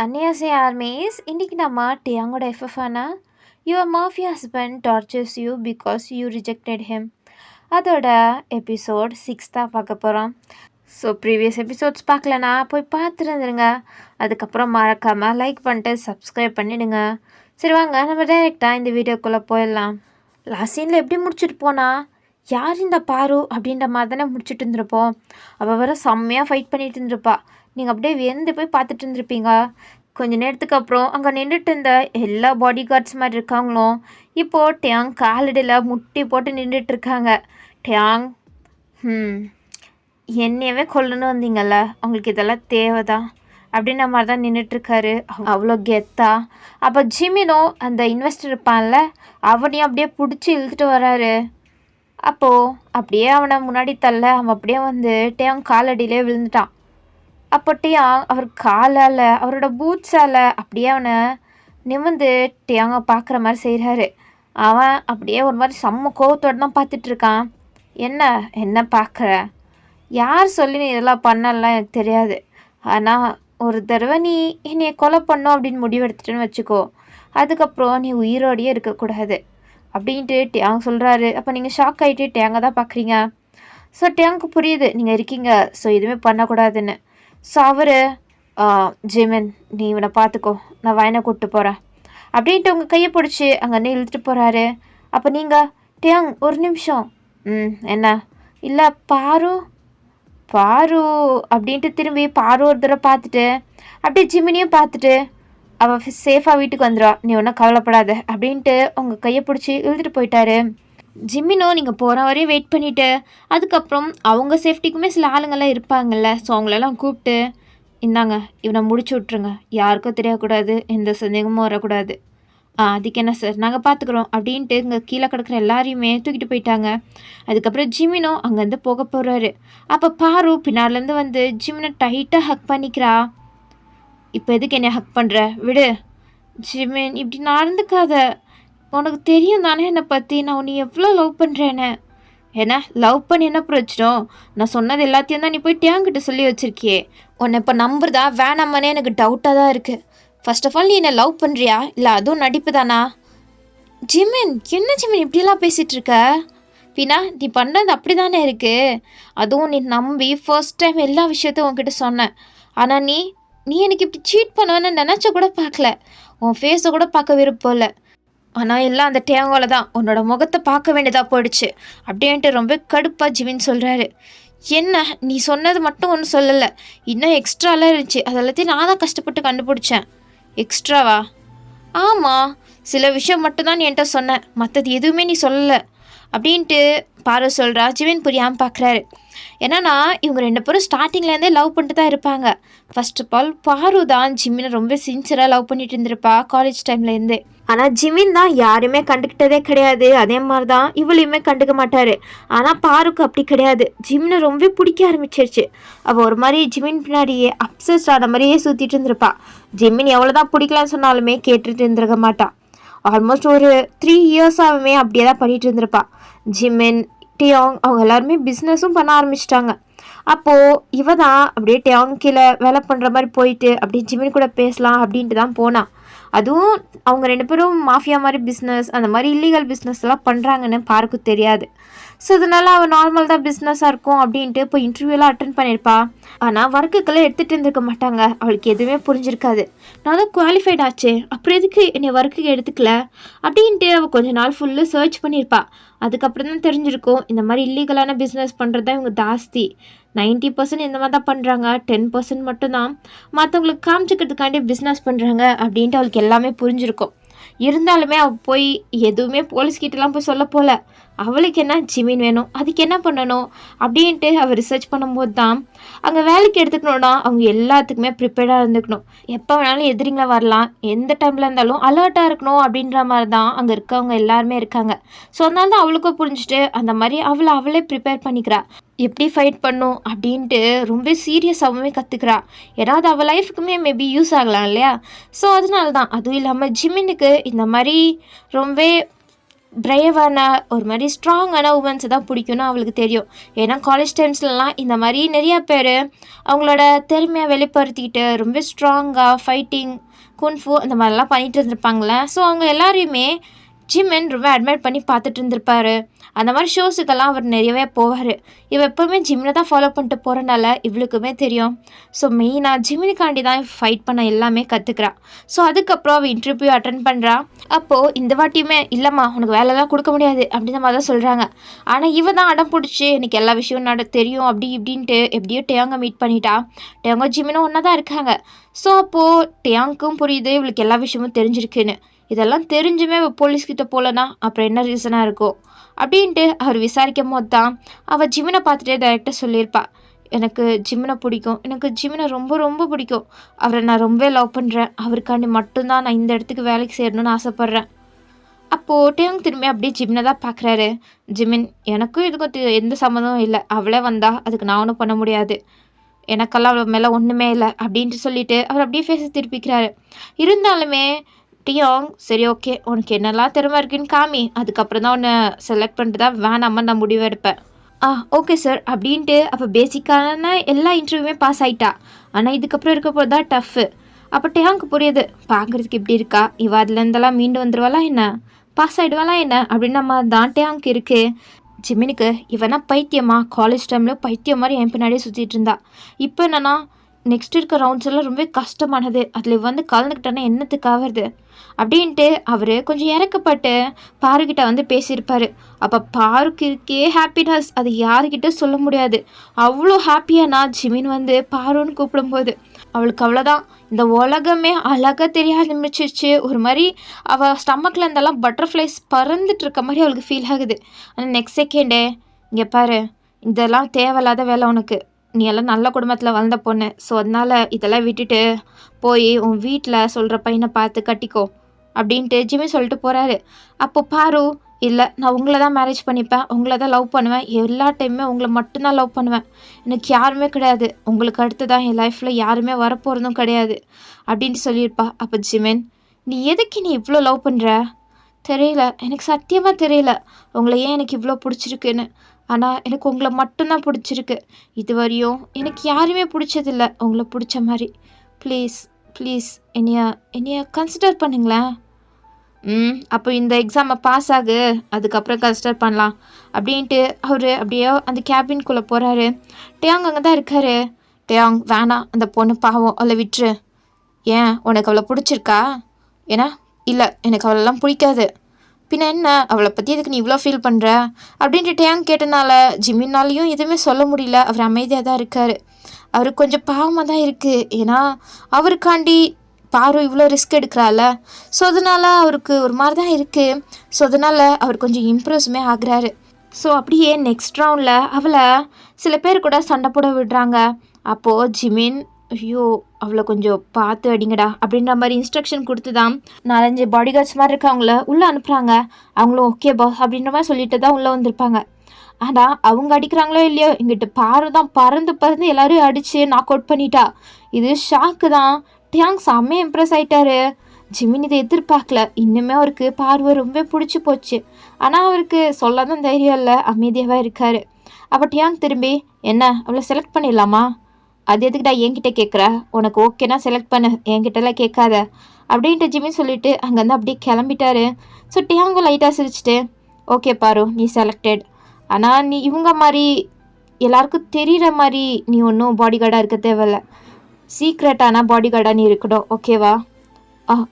안녕하세요 armies. இன்னைக்கு நம்ம டியாங்கோட எஃப்எஃப்னா your mafia husband tortures you because you rejected him அதோட எபிசோட் 6 தான் பார்க்க போகிறோம். ஸோ ப்ரீவியஸ் எபிசோட்ஸ் பார்க்கலனா போய் பார்த்துருந்துருங்க. அதுக்கப்புறம் மறக்காமல் லைக் பண்ணிட்டு சப்ஸ்கிரைப் பண்ணிவிடுங்க. சரி வாங்க நம்ம டைரெக்டாக இந்த வீடியோக்குள்ளே போயிடலாம். லாஸ்ட் சீனில் எப்படி முடிச்சுட்டு போனா யார் இந்த பாரு அப்படின்ற மாதிரி தானே முடிச்சுட்டு இருந்திருப்போம். அவள் வர செம்மையாக ஃபைட் பண்ணிட்டு இருந்திருப்பா. நீங்கள் அப்படியே வியந்து போய் பார்த்துட்டு இருந்திருப்பீங்க. கொஞ்சம் நேரத்துக்கு அப்புறம் அங்கே நின்றுட்டு இருந்த எல்லா பாடி கார்ட்ஸ் மாதிரி இருக்காங்களும் இப்போது டேங் காலடியில் முட்டி போட்டு நின்றுட்டு இருக்காங்க. டேங் என்னையவே கொல்லணும் வந்தீங்கல்ல, உங்களுக்கு இதெல்லாம் தேவைதான் அப்படின்ற மாதிரி தான் நின்றுட்டுருக்காரு. அவ்வளோ கெத்தா. அப்போ ஜிமினோ அந்த இன்வெஸ்டர் இருப்பான்ல, அவனையும் அப்படியே பிடிச்சி இழுத்துட்டு வராரு. அப்போது அப்படியே அவனை முன்னாடி தள்ள அவன் அப்படியே வந்து டேங் காலடியிலே விழுந்துட்டான். அப்போ டேங் அவர் காலால் அவரோட பூட்ஸால் அப்படியே அவனை நிமிர்ந்து டேங்கை பார்க்குற மாதிரி செய்கிறாரு. அவன் அப்படியே ஒரு மாதிரி செம்ம கோவத்தோடு தான் பார்த்துட்ருக்கான். என்ன பார்க்குற? யார் சொல்லி நீ இதெல்லாம் பண்ணலாம் எனக்கு தெரியாது. ஆனால் ஒரு தடவை நீ என்னைய கொலை பண்ணும் அப்படின்னு முடிவெடுத்துட்டுன்னு வச்சுக்கோ, அதுக்கப்புறம் நீ உயிரோடையே இருக்கக்கூடாது அப்படின்ட்டு டேங் சொல்கிறாரு. அப்போ நீங்கள் ஷாக் ஆகிட்டு டேங்கை தான் பார்க்குறீங்க. ஸோ டேங்க்கு புரியுது நீங்கள் இருக்கீங்க, ஸோ எதுவுமே பண்ணக்கூடாதுன்னு. ஸோ அவர் ஜிமின் நீ இவனை பார்த்துக்கோ, நான் வயனை கூப்பிட்டு போகிறேன் அப்படின்ட்டு உங்கள் கையை பிடிச்சி அங்கே இழுத்துட்டு போகிறாரு. அப்போ நீங்கள் டேங் ஒரு நிமிஷம் என்ன இல்லை பாரு அப்படின்ட்டு திரும்பி பாரு ஒரு தடவை பார்த்துட்டு அப்படியே ஜிமினியும் பார்த்துட்டு அவள் சேஃபாக வீட்டுக்கு வந்துடுவா, நீ ஒன்றும் கவலைப்படாத அப்படின்ட்டு உங்கள் கையை பிடிச்சி இழுத்துட்டு போயிட்டாரு. ஜிம்மினோ நீங்கள் போகிற வரையும் வெயிட் பண்ணிவிட்டு அதுக்கப்புறம் அவங்க சேஃப்டிக்குமே சில ஆளுங்கள்லாம் இருப்பாங்கள்ல, ஸோ அவங்களெல்லாம் கூப்பிட்டு இந்தாங்க இவனை முடிச்சு விட்ருங்க, யாருக்கும் தெரியக்கூடாது, எந்த சந்தேகமும் வரக்கூடாது. அதுக்கு என்ன சார் நாங்கள் பார்த்துக்குறோம் அப்படின்ட்டு இங்கே கீழே கிடக்கிற எல்லாரையுமே தூக்கிட்டு போயிட்டாங்க. அதுக்கப்புறம் ஜிமினோ அங்கேருந்து போக போகிறாரு. அப்போ பாரு பின்னாடிலேருந்து வந்து ஜிமினை டைட்டாக ஹக் பண்ணிக்கிறா. இப்போ எதுக்கு என்னை ஹக் பண்ணுற, விடு ஜிமின், இப்படி நடந்துக்காத, உனக்கு தெரியும் தானே என்னை பற்றி, நான் உன்னை எவ்வளோ லவ் பண்ணுறேன்னு. ஏன்னா லவ் பண்ணி என்ன பிரச்சனை, நான் சொன்னது எல்லாத்தையும் தான் நீ போய் டேங்கிட்ட சொல்லி வச்சுருக்கியே, உன்னை இப்போ நம்புறதா வேணாமனே எனக்கு டவுட்டாக தான் இருக்குது. ஃபர்ஸ்ட் ஆஃப் ஆல் நீ என்னை லவ் பண்ணுறியா இல்லை அதுவும் நடிப்பு தானா? ஜிமின் என்ன ஜிமின் இப்படியெல்லாம் பேசிகிட்டு இருக்க? பின்னா நீ பண்ணுறது அப்படி தானே இருக்குது. அதுவும் நீ நம்பி ஃபர்ஸ்ட் டைம் எல்லா விஷயத்தையும் உன்கிட்ட சொன்னேன். ஆனால் நீ எனக்கு இப்படி சீட் பண்ணுவேன்னு நினச்ச கூட பார்க்கல, உன் ஃபேஸை கூட பார்க்க விருப்பம் இல்லை. ஆனால் எல்லாம் அந்த டேங்கோல தான் உன்னோட முகத்தை பார்க்க வேண்டியதாக போயிடுச்சு அப்படின்ட்டு ரொம்ப கடுப்பாக ஜிமின் சொல்கிறாரு. என்ன நீ சொன்னது மட்டும் ஒன்றும் சொல்லலை, இன்னும் எக்ஸ்ட்ராலாம் இருந்துச்சு, அதெல்லாத்தையும் நான் தான் கஷ்டப்பட்டு கண்டுபிடிச்சேன். எக்ஸ்ட்ராவா? ஆமாம், சில விஷயம் மட்டும்தான் நீ என்கிட்ட சொன்னேன், மற்றது எதுவுமே நீ சொல்லலை அப்படின்ட்டு பாரு சொல்கிறா. ஜிமின் புரியாமல் பார்க்குறாரு. ஏன்னா இவங்க ரெண்டு பேரும் ஸ்டார்டிங்லேருந்தே லவ் பண்ணிட்டு தான் இருப்பாங்க. ஃபர்ஸ்ட் ஆஃப் ஆல் பாரு தான் ஜிமினை ரொம்ப சின்சியராக லவ் பண்ணிட்டு இருந்திருப்பா காலேஜ் டைம்லேருந்தே. ஆனால் ஜிமின் தான் யாருமே கண்டுக்கிட்டதே கிடையாது, அதே மாதிரி தான் இவளையுமே கண்டுக்க மாட்டார். ஆனால் பாருக்கு அப்படி கிடையாது, ஜிமினை ரொம்ப பிடிக்க ஆரம்பிச்சிருச்சு. அவள் ஒரு மாதிரி ஜிமின் பின்னாடியே அப்சஸ்ட் ஆன மாதிரியே சுற்றிட்டு இருந்திருப்பா. ஜிமின் எவ்வளோ தான் பிடிக்கலான்னு சொன்னாலுமே கேட்டுட்டு இருந்திருக்க மாட்டான். ஆல்மோஸ்ட் ஒரு 3 இயர்ஸாகவே அப்படியே தான் பண்ணிகிட்டு இருந்திருப்பா. ஜிமின் டியாங் அவங்க எல்லாருமே பிஸ்னஸும் பண்ண ஆரம்பிச்சிட்டாங்க. அப்போது இவ தான் அப்படியே டியாங் கீழே வேலை பண்ணுற மாதிரி போயிட்டு அப்படியே ஜிமின் கூட பேசலாம் அப்படின்ட்டு தான் போனான். அதுவும் அவங்க ரெண்டு பேரும் மாஃபியா மாதிரி பிஸ்னஸ், அந்த மாதிரி இல்லீகல் பிஸ்னஸ்லாம் பண்ணுறாங்கன்னு பாருக்கு தெரியாது. ஸோ இதனால் அவள் நார்மல் தான் பிஸ்னஸாக இருக்கும் அப்படின்ட்டு இப்போ இன்டர்வியூலாம் அட்டன் பண்ணியிருப்பா. ஆனால் ஒர்க்குக்கெல்லாம் எடுத்துகிட்டு இருந்திருக்க மாட்டாங்க, அவளுக்கு எதுவுமே புரிஞ்சிருக்காது. நான் தான் குவாலிஃபைட் ஆச்சு, அப்புறம் எதுக்கு என்னை ஒர்க்குக்கு எடுத்துக்கல அப்படின்ட்டு அவள் கொஞ்ச நாள் ஃபுல்லு சர்ச் பண்ணியிருப்பா. அதுக்கப்புறம் தான் தெரிஞ்சிருக்கும் இந்த மாதிரி இல்லீகலான பிஸ்னஸ் பண்ணுறது தான் இவங்க ஜாஸ்தி. 90% இந்த மாதிரி தான் பண்ணுறாங்க, 10% மட்டும்தான் மற்றவங்களுக்கு காமிச்சிக்கிறதுக்காண்டி பிஸ்னஸ் பண்ணுறாங்க அப்படின்ட்டு அவளுக்கு எல்லாமே புரிஞ்சிருக்கும். இருந்தாலுமே அவள் போய் எதுவுமே போலீஸ்கிட்டலாம் போய் சொல்ல போல. அவளுக்கு என்ன ஜிமின் வேணும், அதுக்கு என்ன பண்ணணும் அப்படின்ட்டு அவள் ரிசர்ச் பண்ணும்போது தான் அங்கே வேலைக்கு எடுத்துக்கணுன்னா அவங்க எல்லாத்துக்குமே ப்ரிப்பேர்டாக இருந்துக்கணும். எப்போ வேணாலும் எதிரிங்களா வரலாம், எந்த டைமில் இருந்தாலும் அலர்ட்டாக இருக்கணும் அப்படின்ற மாதிரி தான் அங்கே இருக்கவங்க எல்லாருமே இருக்காங்க. ஸோ அதனால தான் அவளுக்கும் புரிஞ்சுட்டு அந்த மாதிரி அவளே ப்ரிப்பேர் பண்ணிக்கிறா. எப்படி ஃபைட் பண்ணும் அப்படின்ட்டு ரொம்ப சீரியஸாகவுமே கற்றுக்கிறா. ஏன்னா அது அவள் லைஃபுக்குமே மேபி யூஸ் ஆகலாம் இல்லையா? ஸோ அதனால தான். அதுவும் இல்லாமல் ஜிமினுக்கு இந்த மாதிரி ரொம்ப பிரேவான ஒரு மாதிரி ஸ்ட்ராங்கான உமன்ஸை தான் பிடிக்கும்னு அவளுக்கு தெரியும். ஏன்னா காலேஜ் டைம்ஸ்லலாம் இந்த மாதிரி நிறையா பேர் அவங்களோட திறமையை வெளிப்படுத்திக்கிட்டு ரொம்ப ஸ்ட்ராங்காக ஃபைட்டிங் குன்ஃபு அந்த மாதிரிலாம் பண்ணிகிட்டு இருந்திருப்பாங்களே. ஸோ அவங்க எல்லாரையுமே ஜிமின் ரொம்ப அட்மைர் பண்ணி பார்த்துட்டு இருந்திருப்பாரு. அந்த மாதிரி ஷோஸுக்கெல்லாம் அவர் நிறையவே போவார். இவள் எப்போவுமே ஜிம்மினை தான் ஃபாலோ பண்ணிட்டு போகிறனால இவளுக்குமே தெரியும். ஸோ மெயினாக ஜிமினுக்காண்டி தான் ஃபைட் பண்ண எல்லாமே கற்றுக்குறா. ஸோ அதுக்கப்புறம் அவள் இன்டர்வியூ அட்டன் பண்ணுறா. அப்போது இந்த வாட்டியுமே இல்லைம்மா உனக்கு வேலைலாம் கொடுக்க முடியாது அப்படின்ற மாதிரி தான் சொல்கிறாங்க. ஆனால் இவ தான் அடம் பிடிச்சி எனக்கு எல்லா விஷயம் தெரியும் அப்படி இப்படின்ட்டு எப்படியோ டேயாங்கை மீட் பண்ணிட்டா. டேயாங்கோ ஜிமினும் ஒன்றா தான் இருக்காங்க. ஸோ அப்போது டேயாங்க்கும் புரியுது இவளுக்கு எல்லா விஷயமும் தெரிஞ்சிருக்குன்னு. இதெல்லாம் தெரிஞ்சுமே அவள் போலீஸ்கிட்ட போகலன்னா அப்புறம் என்ன ரீசனாக இருக்கும் அப்படின்ட்டு அவர் விசாரிக்கும் போது தான் அவள் ஜிமினை பார்த்துட்டே டைரெக்டாக சொல்லியிருப்பா, எனக்கு ஜிமினை பிடிக்கும், எனக்கு ஜிமினை ரொம்ப ரொம்ப பிடிக்கும், அவரை நான் ரொம்ப லவ் பண்ணுறேன், அவருக்காண்டி மட்டும்தான் நான் இந்த இடத்துக்கு வேலைக்கு சேரணும்னு ஆசைப்பட்றேன். அப்போது டேங் திரும்பி அப்படியே ஜிமினை தான் பார்க்குறாரு. ஜிமின் எனக்கும் இதுக்கும் எந்த சம்மந்தமும் இல்லை, அவளே வந்தா அதுக்கு நான் ஒன்றும் பண்ண முடியாது, எனக்கெல்லாம் அவள் மேலே ஒன்றுமே இல்லை அப்படின்ட்டு சொல்லிட்டு அவர் அப்படியே ஃபேஸை திருப்பிக்கிறாரு. இருந்தாலுமே டியாங் சரி ஓகே உனக்கு என்னெல்லாம் திறமை இருக்குன்னு காமி, அதுக்கப்புறம் தான் உன்னை செலக்ட் பண்ணிட்டு தான் வேணாமல் நான் முடிவு எடுப்பேன். ஓகே சார் அப்படின்ட்டு அப்போ பேசிக்கான எல்லா இன்டர்வியூமே பாஸ் ஆகிட்டா. ஆனால் இதுக்கப்புறம் இருக்க போது தான் டஃப்பு. அப்போ டேங்க்கு புரியுது பார்க்குறதுக்கு இப்படி இருக்கா, இவ அதுலேருந்தெல்லாம் மீண்டு வந்துடுவாளா என்ன, பாஸ் ஆகிடுவாளா என்ன அப்படின்னு நம்ம தான் டேங்க்கு இருக்குது. ஜிமினுக்கு இவனா பைத்தியமா, காலேஜ் டைமில் பைத்தியம் மாதிரி என் பின்னாடியே சுற்றிட்டு இருந்தா. இப்போ என்னன்னா நெக்ஸ்ட் இருக்க ரவுண்ட்ஸ் எல்லாம் ரொம்ப கஷ்டமானது, அதில் வந்து கலந்துக்கிட்டோன்னா என்னத்துக்கு ஆகுறது அப்படின்ட்டு அவர் கொஞ்சம் இறக்கப்பட்டு பாருக்கிட்ட வந்து பேசியிருப்பார். அப்போ பாருக்கு இருக்கே ஹாப்பினஸ் அது யாருக்கிட்ட சொல்ல முடியாது. அவ்வளோ ஹாப்பியாக நான் ஜிமின் வந்து பாருன்னு கூப்பிடும்போது அவளுக்கு அவ்வளோதான் இந்த உலகமே அழகாக தெரிய ஆரம்பிச்சிருச்சு. ஒரு மாதிரி அவள் ஸ்டமக்கில் இருந்தெல்லாம் பட்டர்ஃப்ளைஸ் பறந்துட்டு இருக்க மாதிரி அவளுக்கு ஃபீல் ஆகுது. ஆனால் நெக்ஸ்ட் செகண்டே இங்கே பாரு இதெல்லாம் தேவையில்லாத வேலை, உனக்கு நீ எல்லாம் நல்ல குடும்பத்தில் வளர்ந்த பொண்ணு, ஸோ அதனால் இதெல்லாம் விட்டுட்டு போய் உன் வீட்டில் சொல்கிற பையனை பார்த்து கட்டிக்கோ அப்படின்ட்டு ஜிமி சொல்லிட்டு போகிறாரு. அப்போ பாரு இல்லை நான் உங்களை தான் மேரேஜ் பண்ணிப்பேன், உங்களை தான் லவ் பண்ணுவேன், எல்லா டைமுமே உங்களை மட்டும்தான் லவ் பண்ணுவேன், எனக்கு யாருமே கிடையாது, உங்களுக்கு அடுத்து தான் என் லைஃப்பில் யாருமே வரப்போகிறதும் கிடையாது அப்படின்ட்டு சொல்லியிருப்பா. அப்போ ஜிமின் நீ எதுக்கு நீ இவ்வளோ லவ் பண்ணுற, தெரியல எனக்கு சத்தியமாக தெரியல உங்களை ஏன் எனக்கு இவ்வளோ பிடிச்சிருக்குன்னு, ஆனால் எனக்கு உங்களை மட்டும்தான் பிடிச்சிருக்கு, இதுவரையும் எனக்கு யாருமே பிடிச்சதில்ல உங்களை பிடிச்ச மாதிரி, ப்ளீஸ் ப்ளீஸ் என்னைய கன்சிடர் பண்ணுங்களேன். அப்போ இந்த எக்ஸாமை பாஸ் ஆகு, அதுக்கப்புறம் கன்சிடர் பண்ணலாம் அப்படின்ட்டு அவர் அப்படியே அந்த கேபின்குள்ளே போகிறாரு. டேயாங் அங்கே தான் இருக்காரு. டேயாங் வேணாம் அந்த பொண்ணு பாவம் அவளை விட்டுரு, ஏன் உனக்கு அவளை பிடிச்சிருக்கா, ஏன்னா இல்லை எனக்கு அவளெல்லாம் பிடிக்காது, பின்ன என்ன அவளை பற்றி எதுக்கு நீ இவ்வளோ ஃபீல் பண்ணுற அப்படின்ட்டு டேங் கேட்டனால ஜிமின்னாலையும் எதுவுமே சொல்ல முடியல. அவர் அமைதியாக தான் இருக்கார். அவருக்கு கொஞ்சம் பாவமாக தான் இருக்குது, ஏன்னா அவருக்காண்டி பாரு இவ்வளோ ரிஸ்க் எடுக்கிறாள், ஸோ அதனால் அவருக்கு ஒரு மாதிரி தான் இருக்குது. ஸோ அதனால் அவர் கொஞ்சம் இம்ப்ரெஸ்மே ஆகுறாரு. ஸோ அப்படியே நெக்ஸ்ட் ரவுண்டில் அவளை சில பேர் கூட சண்டை போட விடுறாங்க. அப்போது ஜிமின் ஐயோ அவளை கொஞ்சம் பார்த்து அடிங்கடா அப்படின்ற மாதிரி இன்ஸ்ட்ரக்ஷன் கொடுத்து தான் 4-5 பாடிகார்ட்ஸ் மாதிரி இருக்கவங்கள உள்ளே அனுப்புகிறாங்க. அவங்களும் ஓகே பாஸ் அப்படின்ற மாதிரி சொல்லிட்டு தான் உள்ளே வந்திருப்பாங்க. ஆனால் அவங்க அடிக்கிறாங்களோ இல்லையோ இங்கிட்ட பாரு தான் பறந்து பறந்து எல்லாரையும் அடித்து நாக் அவுட் பண்ணிட்டா. இது ஷாக்கு தான். டேங் செம்மையாக இம்ப்ரெஸ் ஆகிட்டாரு. ஜிமின் இதை எதிர்பார்க்கல. இன்னுமே அவருக்கு பார்வை ரொம்ப பிடிச்சி போச்சு. ஆனால் அவருக்கு சொல்ல தான் தைரியம் இல்லை, அமைதியாகவே இருக்கார். அப்போ டேங் திரும்பி என்ன அவளை செலக்ட் பண்ணிடலாமா, அது எதுக்குடா என்கிட்ட கேட்குற, உனக்கு ஓகேனா செலக்ட் பண்ணு, என்கிட்டலாம் கேட்காத அப்படின்ட்டு ஜிமின் சொல்லிவிட்டு அங்கேருந்து அப்படியே கிளம்பிட்டாரு. ஸோ டேங்கும் லைட்டாக சிரிச்சிட்டு ஓகே பாரு நீ செலக்டட், ஆனால் நீ இவங்க மாதிரி எல்லாருக்கும் தெரிகிற மாதிரி நீ ஒன்றும் பாடி கார்டாக இருக்க தேவையில்ல, சீக்ரெட்டான பாடி கார்டாக நீ இருக்கணும் ஓகேவா.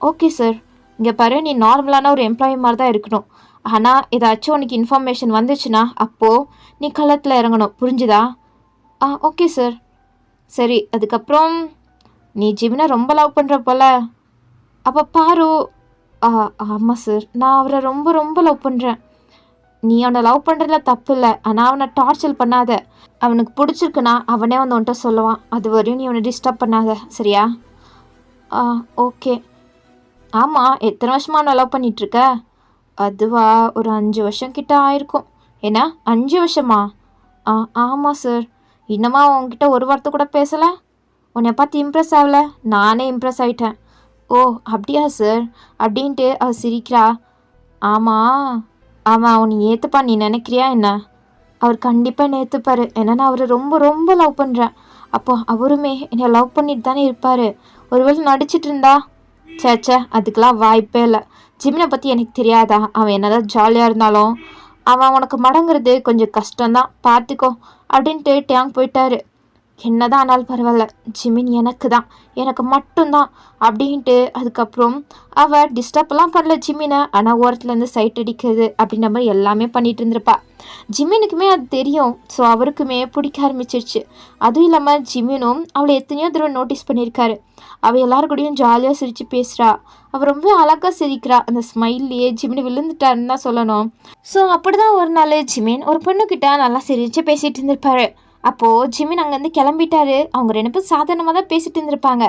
ஓகே சார், இங்கே பாரு நீ நார்மலான ஒரு எம்ப்ளாயி மாதிரி தான் இருக்கணும், ஆனால் ஏதாச்சும் உனக்கு இன்ஃபர்மேஷன் வந்துச்சுன்னா அப்போது நீ களத்தில் இறங்கணும், புரிஞ்சுதா. Okay sir. சரி அதுக்கப்புறம் நீ ஜிமினை ரொம்ப லவ் பண்ணுற போல. அப்போ பாரு ஆமாம் சார் நான் அவரை ரொம்ப ரொம்ப லவ் பண்ணுறேன். நீ அவனை லவ் பண்ணுறதுல தப்பு இல்லை, ஆனால் அவனை டார்ச்சர் பண்ணாத, அவனுக்கு பிடிச்சிருக்குன்னா அவனே வந்து உன்ட்ட சொல்லுவான், அது வரையும் நீ அவனை டிஸ்டர்ப் பண்ணாத சரியா. ஓகே. ஆமாம் எத்தனை வருஷமாக அவனை லவ் பண்ணிகிட்ருக்க. அதுவா ஒரு 5 வருஷம் கிட்ட ஆயிருக்கும். ஏன்னா 5 வருஷமா. ஆமாம் சார். இன்னமா உங்ககிட்ட ஒரு வார்த்தை கூட பேசலை, உன்னை பார்த்து இம்ப்ரெஸ் ஆகலை, நானே இம்ப்ரெஸ் ஆகிட்டேன். ஓ அப்படியா சார் அப்படின்ட்டு அவள் சிரிக்கிறா. ஆமாம் ஆமாம் அவன் நீ ஏற்றுப்பா நீ நினைக்கிறியா என்ன? அவர் கண்டிப்பாக என்ன ஏற்றுப்பார். ஏன்னா நான் அவரை ரொம்ப ரொம்ப லவ் பண்ணுறேன். அப்போ அவருமே என்னை லவ் பண்ணிட்டு தானே இருப்பார். ஒருவேளை நடிச்சிட்டு இருந்தா சேச்சே அதுக்கெலாம் வாய்ப்பே இல்லை. ஜிம்மினை பற்றி எனக்கு தெரியாதா? அவன் என்னதான் ஜாலியாக இருந்தாலும் அவன் உனக்கு மடங்குறது கொஞ்சம் கஷ்டம்தான் பார்த்துக்கோ அப்படின்ட்டு டேங்க் போயிட்டாரு. என்னதான் ஆனாலும் பரவாயில்ல, ஜிமின் எனக்கு தான், எனக்கு மட்டும்தான் அப்படின்ட்டு அதுக்கப்புறம் அவள் டிஸ்டர்ப்லாம் பண்ணல ஜிமினை. ஆனால் ஓரத்துலேருந்து சைட் அடிக்கிறது அப்படின்ற மாதிரி எல்லாமே பண்ணிட்டு இருந்திருப்பா. ஜிமினுக்குமே அது தெரியும். ஸோ அவருக்குமே பிடிக்க ஆரம்பிச்சிருச்சு. அதுவும் இல்லாமல் ஜிமினும் அவளை எத்தனையோ தடவை நோட்டீஸ் பண்ணியிருக்காரு. அவள் எல்லாருக்கூடையும் ஜாலியாக சிரித்து பேசுகிறா. அவள் ரொம்ப அழகாக சிரிக்கிறா. அந்த ஸ்மைல்லையே ஜிமின் விழுந்துட்டாருன்னு தான் சொல்லணும். ஸோ அப்படி தான் ஒரு நாள் ஜிமின் ஒரு பொண்ணுக்கிட்ட நல்லா சிரித்து பேசிகிட்டு இருந்திருப்பாரு. அப்போது ஜிமின் அங்கேருந்து கிளம்பிட்டாரு. அவங்க 2 பேரும் சாதாரணமாக தான் பேசிகிட்டு இருந்திருப்பாங்க.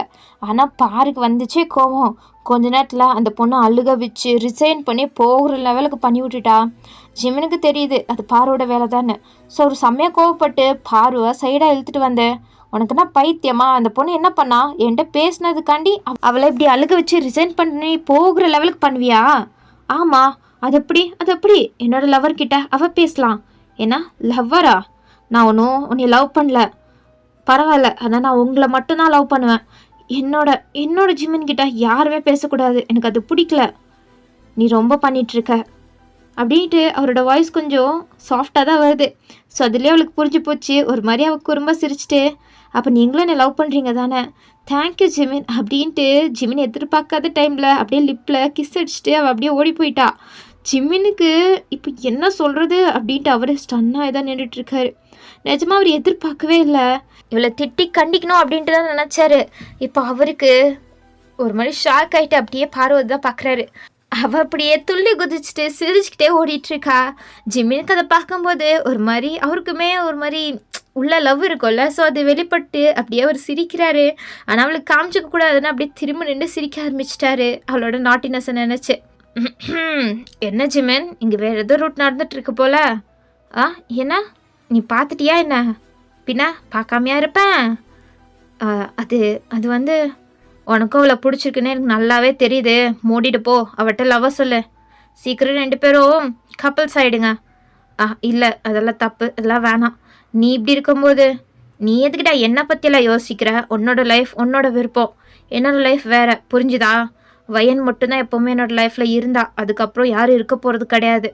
ஆனால் பாருக்கு வந்துச்சே கோவம். கொஞ்ச நேரத்தில் அந்த பொண்ணு அழுக வச்சு ரிசைன் பண்ணி போகிற லெவலுக்கு பண்ணி விட்டுட்டா. ஜிமினுக்கு தெரியுது அது பாரோட வேலை தானே. ஸோ ஒரு செம்மையாக கோவப்பட்டு பாருவை சைடாக இழுத்துட்டு வந்தேன். உனக்குன்னா பைத்தியமா? அந்த பொண்ணு என்ன பண்ணா? என்கிட்ட பேசினதுக்காண்டி அவளை இப்படி அழுக வச்சு ரிசைன் பண்ணி போகிற லெவலுக்கு பண்ணுவியா? ஆமாம், அது எப்படி என்னோட லவர்கிட்ட அவள் பேசலாம்? ஏன்னா லவ்வரா? நான் உன்னை லவ் பண்ணல, பரவாயில்ல, ஆனால் நான் உங்களை மட்டும்தான் லவ் பண்ணுவேன். என்னோட ஜிமின் கிட்ட யாருமே பேசக்கூடாது, எனக்கு அது பிடிக்கல. நீ ரொம்ப பண்ணிகிட்ருக்க அப்படின்ட்டு அவரோட வாய்ஸ் கொஞ்சம் சாஃப்டாக தான் வருது. ஸோ அதுலேயே அவளுக்கு புரிஞ்சு போச்சு. ஒரு மாதிரி அவள் குறும்ப சிரிச்சிட்டு, அப்போ நீங்களும் என்னை லவ் பண்ணுறீங்க தானே? தேங்க்யூ ஜிமின் அப்படின்ட்டு ஜிமின் எதிர்பார்க்காத டைமில் அப்படியே லிப்பில் கிஸ் அடிச்சுட்டு அவள் அப்படியே ஓடி போயிட்டா. ஜிமினுக்கு இப்போ என்ன சொல்கிறது அப்படின்ட்டு அவர் ஸ்டன்னாக தான் நின்றுட்டுருக்காரு. நிஜமாக அவர் எதிர்பார்க்கவே இல்லை. இவளை திட்டி கண்டிக்கணும் அப்படின்ட்டு தான் நினச்சாரு. இப்போ அவருக்கு ஒரு மாதிரி ஷாக் ஆகிட்டு அப்படியே பார்வதி தான் பார்க்குறாரு. அவள் அப்படியே துள்ளி குதிச்சுட்டு சிரிச்சுக்கிட்டே ஓடிட்டுருக்கா. ஜிம்மினுக்கு அதை பார்க்கும்போது ஒரு மாதிரி அவருக்குமே ஒரு மாதிரி உள்ள லவ் இருக்கும்ல. ஸோ அது வெளிப்பட்டு அப்படியே அவர் சிரிக்கிறாரு. ஆனால் அவளுக்கு காமிச்சிக்க கூடாதுன்னு அப்படியே திரும்ப நின்று சிரிக்க ஆரம்பிச்சிட்டாரு அவளோட நாட்டினஸை நினச்சி. என்ன ஜிமின், இங்கே வேறு ஏதோ ரூட் நடந்துட்டுருக்கு போல. என்ன நீ பார்த்துட்டியா என்ன? பின்ன பார்க்காமையா இருப்பேன். அது அது வந்து உனக்கும் அவளை பிடிச்சிருக்குன்னு எனக்கு நல்லாவே தெரியுது. மூடிட்டு போ, அவட்ட லவ் சொல்லு. சீக்கிரம் 2 பேரும் கப்பல்ஸ் ஆகிடுங்க. இல்லை அதெல்லாம் தப்பு, அதெல்லாம் வேணாம். நீ இப்படி இருக்கும்போது நீ எதுக்கிட்டா என்னை பற்றியெல்லாம் யோசிக்கிற? உன்னோட லைஃப் உன்னோட விருப்பம், என்னோட லைஃப் வேறு, புரிஞ்சுதா? வயன் மட்டும்தான் எப்போவுமே என்னோடய லைஃப்பில் இருந்தா, அதுக்கப்புறம் யாரும் இருக்க போகிறது கிடையாது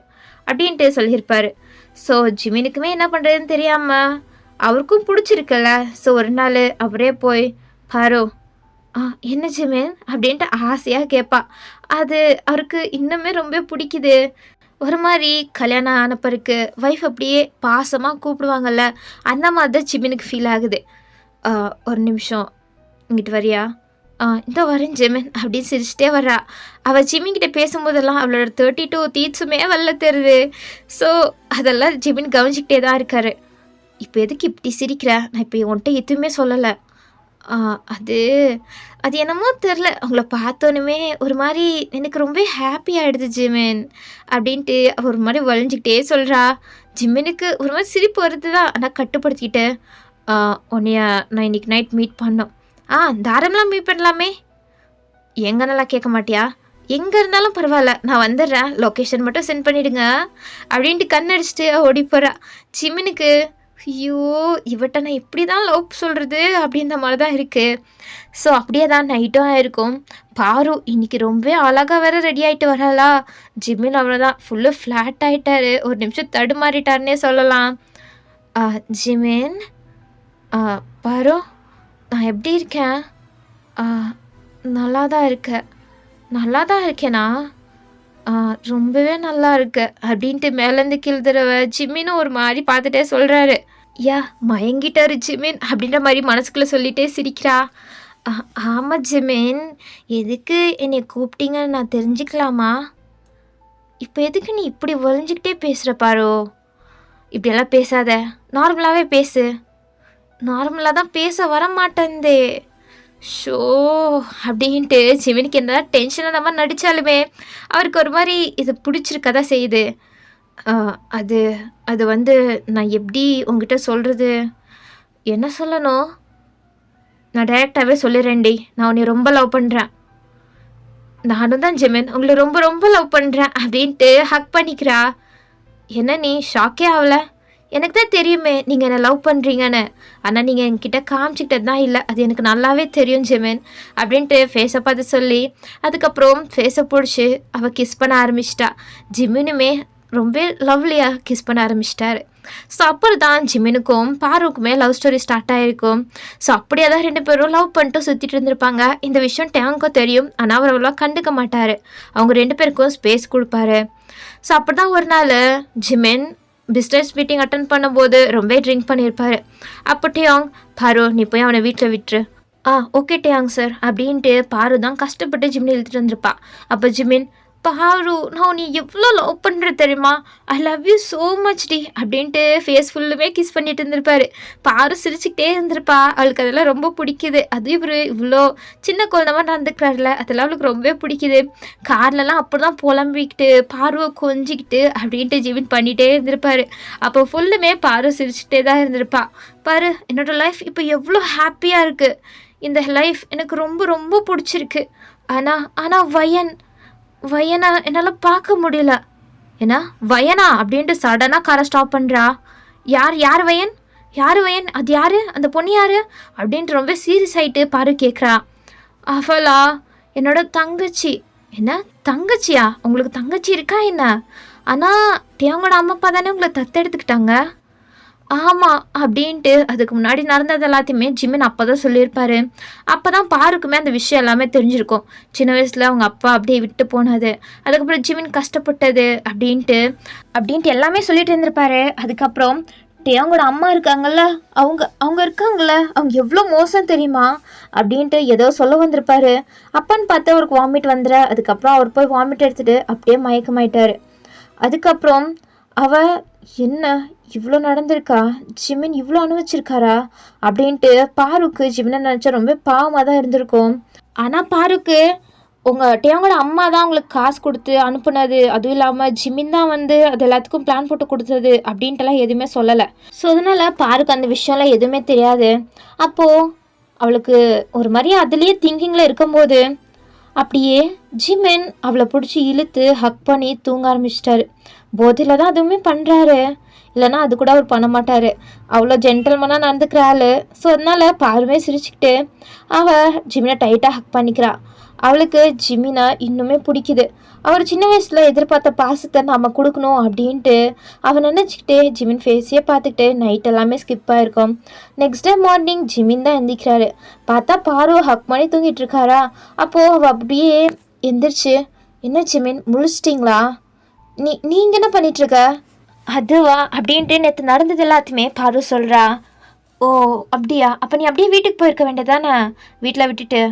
அப்படின்ட்டு சொல்லியிருப்பார். ஸோ ஜிமினுக்குமே என்ன பண்ணுறதுன்னு தெரியாமல் அவருக்கும் பிடிச்சிருக்குல்ல. ஸோ ஒரு நாள் அவரே போய் பாரு என்ன ஜிமின் அப்படின்ட்டு ஆசையாக கேட்பா. அது அவருக்கு இன்னுமே ரொம்ப பிடிக்குது. ஒரு மாதிரி கல்யாணம் ஆனப்பருக்கு ஒய்ஃப் அப்படியே பாசமாக கூப்பிடுவாங்கல்ல, அந்த மாதிரி தான் ஜிமினுக்கு ஃபீல் ஆகுது. ஒரு நிமிஷம் இங்கிட்டு வரியா? இந்த வரேன் ஜிமின் அப்படின்னு சிரிச்சிட்டே வர்றா. அவள் ஜிமின்கிட்ட பேசும்போதெல்லாம் அவளோட 32 தீட்ஸுமே வரல தெரியுது. ஸோ அதெல்லாம் ஜிமின் கவனிச்சிக்கிட்டே தான் இருக்காரு. இப்போ எதுக்கு இப்படி சிரிக்கிற? நான் இப்போ உன்கிட்ட எதுவுமே சொல்லலை. அது அது என்னமோ தெரில, அவங்கள பார்த்தோன்னுமே ஒரு மாதிரி எனக்கு ரொம்ப ஹாப்பி ஆகிடுது ஜிமின் அப்படின்ட்டு அவர் ஒரு மாதிரி வளைஞ்சிக்கிட்டே சொல்கிறா. ஜிமினுக்கு ஒரு மாதிரி சிரிப்பு வருது தான், ஆனால் கட்டுப்படுத்திக்கிட்டு உன்னைய நான் இன்றைக்கி நைட் மீட் பண்ணோம். தாராளமாக மீட் பண்ணலாமே. எங்கன்னெல்லாம் கேட்க மாட்டியா? எங்கே இருந்தாலும் பரவாயில்ல, நான் வந்துடுறேன், லொக்கேஷன் மட்டும் சென்ட் பண்ணிவிடுங்க அப்படின்ட்டு கண்ணடிச்சிட்டு ஓடி போகிறா. ஜிமினுக்கு ஐயோ இவட்ட நான் இப்படி தான் லவ் சொல்கிறது அப்படின்ற மாதிரி தான் இருக்குது. ஸோ அப்படியே தான் நைட்டும் ஆயிருக்கும். பாரு இன்னைக்கு ரொம்ப அழகாக வேற ரெடி ஆகிட்டு வராளா. ஜிமின் அவ்வளோதான் ஃபுல்லு ஃப்ளாட் ஆகிட்டாரு. ஒரு நிமிஷம் தடுமாறிட்டாருன்னே சொல்லலாம். ஜிமின் பாரு நான் எப்படி இருக்கேன்? நல்லா தான் இருக்கேனா? ரொம்பவே நல்லா இருக்கு அப்படின்ட்டு மேலேருந்து கீழ் தடவை ஜிமின்னு ஒரு மாதிரி பார்த்துட்டே சொல்கிறாரு. மயங்கிட்டாரு ஜிமின் அப்படின்ற மாதிரி மனசுக்குள்ளே சொல்லிட்டே சிரிக்கிறா. ஆமாம் ஜிமின், எதுக்கு என்னை கூப்பிட்டீங்கன்னு நான் தெரிஞ்சுக்கலாமா? இப்போ எதுக்கு நீ இப்படி ஒளிஞ்சிக்கிட்டே பேசுகிற பாரோ? இப்படியெல்லாம் பேசாத, நார்மலாகவே பேசு. நார்மலாக தான் பேச வர மாட்டேந்தே. ஷோ அப்படின்ட்டு ஜிமினுக்கு என்னதான் டென்ஷனாக நம்ம நடித்தாலுமே அவருக்கு ஒரு மாதிரி இது பிடிச்சிருக்கதான் செய்யுது. அது அது வந்து நான் எப்படி உங்ககிட்ட சொல்கிறது? என்ன சொல்லணும்? நான் டைரெக்டாகவே சொல்லிடுறேன்டி, நான் உன்னை ரொம்ப லவ் பண்ணுறேன். நானும் தான் ஜிமின் உங்களை ரொம்ப ரொம்ப லவ் பண்ணுறேன் அப்படின்ட்டு ஹக் பண்ணிக்கிறா. என்ன நீ ஷாக்கே ஆகல? எனக்கு தான் தெரியுமே நீங்கள் என்னை லவ் பண்ணுறீங்கன்னு. ஆனால் நீங்கள் என்கிட்ட காமிச்சிக்கிட்டது தான் இல்லை, அது எனக்கு நல்லாவே தெரியும் ஜிமின் அப்படின்ட்டு ஃபேஸை பார்த்து சொல்லி அதுக்கப்புறம் ஃபேஸை பிடிச்சி அவள் கிஸ் பண்ண ஆரம்பிச்சிட்டா. ஜிமினுமே ரொம்ப லவ்லியாக கிஸ் பண்ண ஆரம்பிச்சிட்டாரு. ஸோ அப்புறம் தான் ஜிமினுக்கும் பாருக்குமே லவ் ஸ்டோரி ஸ்டார்ட் ஆகிருக்கும். ஸோ அப்படியே தான் 2 பேரும் லவ் பண்ணிட்டு சுற்றிட்டு இருந்திருப்பாங்க. இந்த விஷயம் டேங்க்கும் தெரியும், ஆனால் அவர் அவ்வளோ கண்டுக்க மாட்டார். அவங்க 2 பேருக்கும் ஸ்பேஸ் கொடுப்பாரு. ஸோ அப்படி தான் ஒரு நாள் ஜிமின் பிஸ்னஸ் மீட்டிங் அட்டன் பண்ணும்போது ரொம்ப ட்ரிங்க் பண்ணியிருப்பார். அப்போ டேயாங், பாரு நீ போய் அவனை வீட்டில் விட்டுரு. ஓகே டேயாங் சார் அப்படின்ட்டு பாரு தான் கஷ்டப்பட்டு ஜிமின் இழுத்துட்டு வந்திருப்பா. அப்போ ஜிமின், பாரு நான் நீ எவ்வளோ லவ் பண்ணுற தெரியுமா, I love you so much டி அப்படின்ட்டு ஃபேஸ் ஃபுல்லுமே கிஸ் பண்ணிட்டு இருந்திருப்பாரு. பாரு சிரிச்சுக்கிட்டே இருந்திருப்பா. அவளுக்கு அதெல்லாம் ரொம்ப பிடிக்குது. அதுவும் இவர் இவ்வளோ சின்ன குழந்தை மாதிரி நடந்துக்கிறாருல, அதெல்லாம் அவளுக்கு ரொம்பவே பிடிக்குது. கார்லலாம் அப்படி தான் புலம்பிக்கிட்டு பாருவை கொஞ்சிக்கிட்டு அப்படின்ட்டு ஜிமின் பண்ணிகிட்டே இருந்திருப்பாரு. அப்போ ஃபுல்லுமே பாரு சிரிச்சுக்கிட்டே தான் இருந்திருப்பா. பாரு என்னோடய லைஃப் இப்போ எவ்வளோ ஹாப்பியாக இருக்குது, இந்த லைஃப் எனக்கு ரொம்ப ரொம்ப பிடிச்சிருக்கு. ஆனால் வயனா என்னால் பார்க்க முடியல. ஏன்னா வயனா அப்படின்ட்டு சடனாக காரை ஸ்டாப் பண்ணுறா. யார் வயன், அது யார், அந்த பொண்ணு யார் அப்படின்ட்டு ரொம்ப சீரியஸ் ஆகிட்டு பாரு கேட்குறா. அவளா என்னோட தங்கச்சி. என்ன தங்கச்சியா? உங்களுக்கு தங்கச்சி இருக்கா என்ன? ஆனால் தேவங்களோட அம்மா அப்பா தானே உங்களை தத்தெடுத்துக்கிட்டாங்க. ஆமாம் அப்படின்ட்டு அதுக்கு முன்னாடி நடந்தது எல்லாத்தையுமே ஜிமின் அப்போ தான் சொல்லியிருப்பாரு. அப்போ தான் பாருக்குமே அந்த விஷயம் எல்லாமே தெரிஞ்சிருக்கும். சின்ன வயசில் அவங்க அப்பா அப்படியே விட்டு போனது, அதுக்கப்புறம் ஜிமின் கஷ்டப்பட்டது அப்படின்ட்டு எல்லாமே சொல்லிட்டு இருந்திருப்பாரு. அதுக்கப்புறம் அவங்களோட அம்மா இருக்காங்கல்ல, அவங்க இருக்காங்கல்ல, அவங்க எவ்வளோ மோசம் தெரியுமா அப்படின்ட்டு ஏதோ சொல்ல வந்திருப்பாரு. அப்பான்னு பார்த்து அவருக்கு வாமிட் வந்துட, அதுக்கப்புறம் அவர் போய் வாமிட் எடுத்துகிட்டு அப்படியே மயக்கமாயிட்டார். அதுக்கப்புறம் என்ன இவ்வளோ நடந்திருக்கா, ஜிமின் இவ்வளோ அனுபவிச்சிருக்காரா அப்படின்ட்டு பாருக்கு ஜிமினை நினச்சா ரொம்ப பாவமாக தான் இருந்திருக்கும். ஆனால் பாருக்கு அவங்களோட அம்மா தான் அவங்களுக்கு காசு கொடுத்து அனுப்புனது, அதுவும் இல்லாமல் ஜிமின் தான் அது எல்லாத்துக்கும் பிளான் போட்டு கொடுத்தது அப்படின்ட்டுலாம் எதுவுமே சொல்லலை. ஸோ அதனால் பாருக்கு அந்த விஷயம்லாம் எதுவுமே தெரியாது. அப்போது அவளுக்கு ஒரு மாதிரி அதுலேயே திங்கிங்கில் இருக்கும்போது அப்படியே ஜிமின் அவளை பிடிச்சி இழுத்து ஹக் பண்ணி தூங்க ஆரம்பிச்சிட்டாரு. போதையில் தான் அதுவுமே பண்ணுறாரு, இல்லைனா அது கூட அவர் பண்ண மாட்டார். அவ்வளோ ஜென்டில்மனாக நடந்துக்கிறாள். ஸோ அதனால் பாருமே சிரிச்சுக்கிட்டு அவள் ஜிமினை டைட்டாக ஹக் பண்ணிக்கிறா. அவளுக்கு ஜிமினை இன்னுமே பிடிக்குது. அவர் சின்ன வயசில் எதிர்பார்த்த பாசத்தை நாம் கொடுக்கணும் அப்படின்ட்டு அவன் நினச்சிக்கிட்டே ஜிமின் ஃபேஸையே பார்த்துக்கிட்டு நைட் எல்லாமே ஸ்கிப் ஆகிருக்கும். நெக்ஸ்ட் டே மார்னிங் ஜிமின் தான் எந்திரிக்கிறாரு. பார்த்தா பாரு ஹக் பண்ணி தூங்கிட்டு இருக்காரா. அப்போது அவள் அப்படியே எந்திரிச்சு, என்ன ஜிமின் முழிச்சிட்டிங்களா, நீங்கள் என்ன பண்ணிகிட்ருக்க? அதுவா அப்படின்ட்டு நேற்று நடந்தது எல்லாத்தையுமே பாரு சொல்கிறா. ஓ அப்படியா, அப்போ நீ அப்படியே வீட்டுக்கு போயிருக்க வேண்டியதானே வீட்டில் விட்டுட்டு?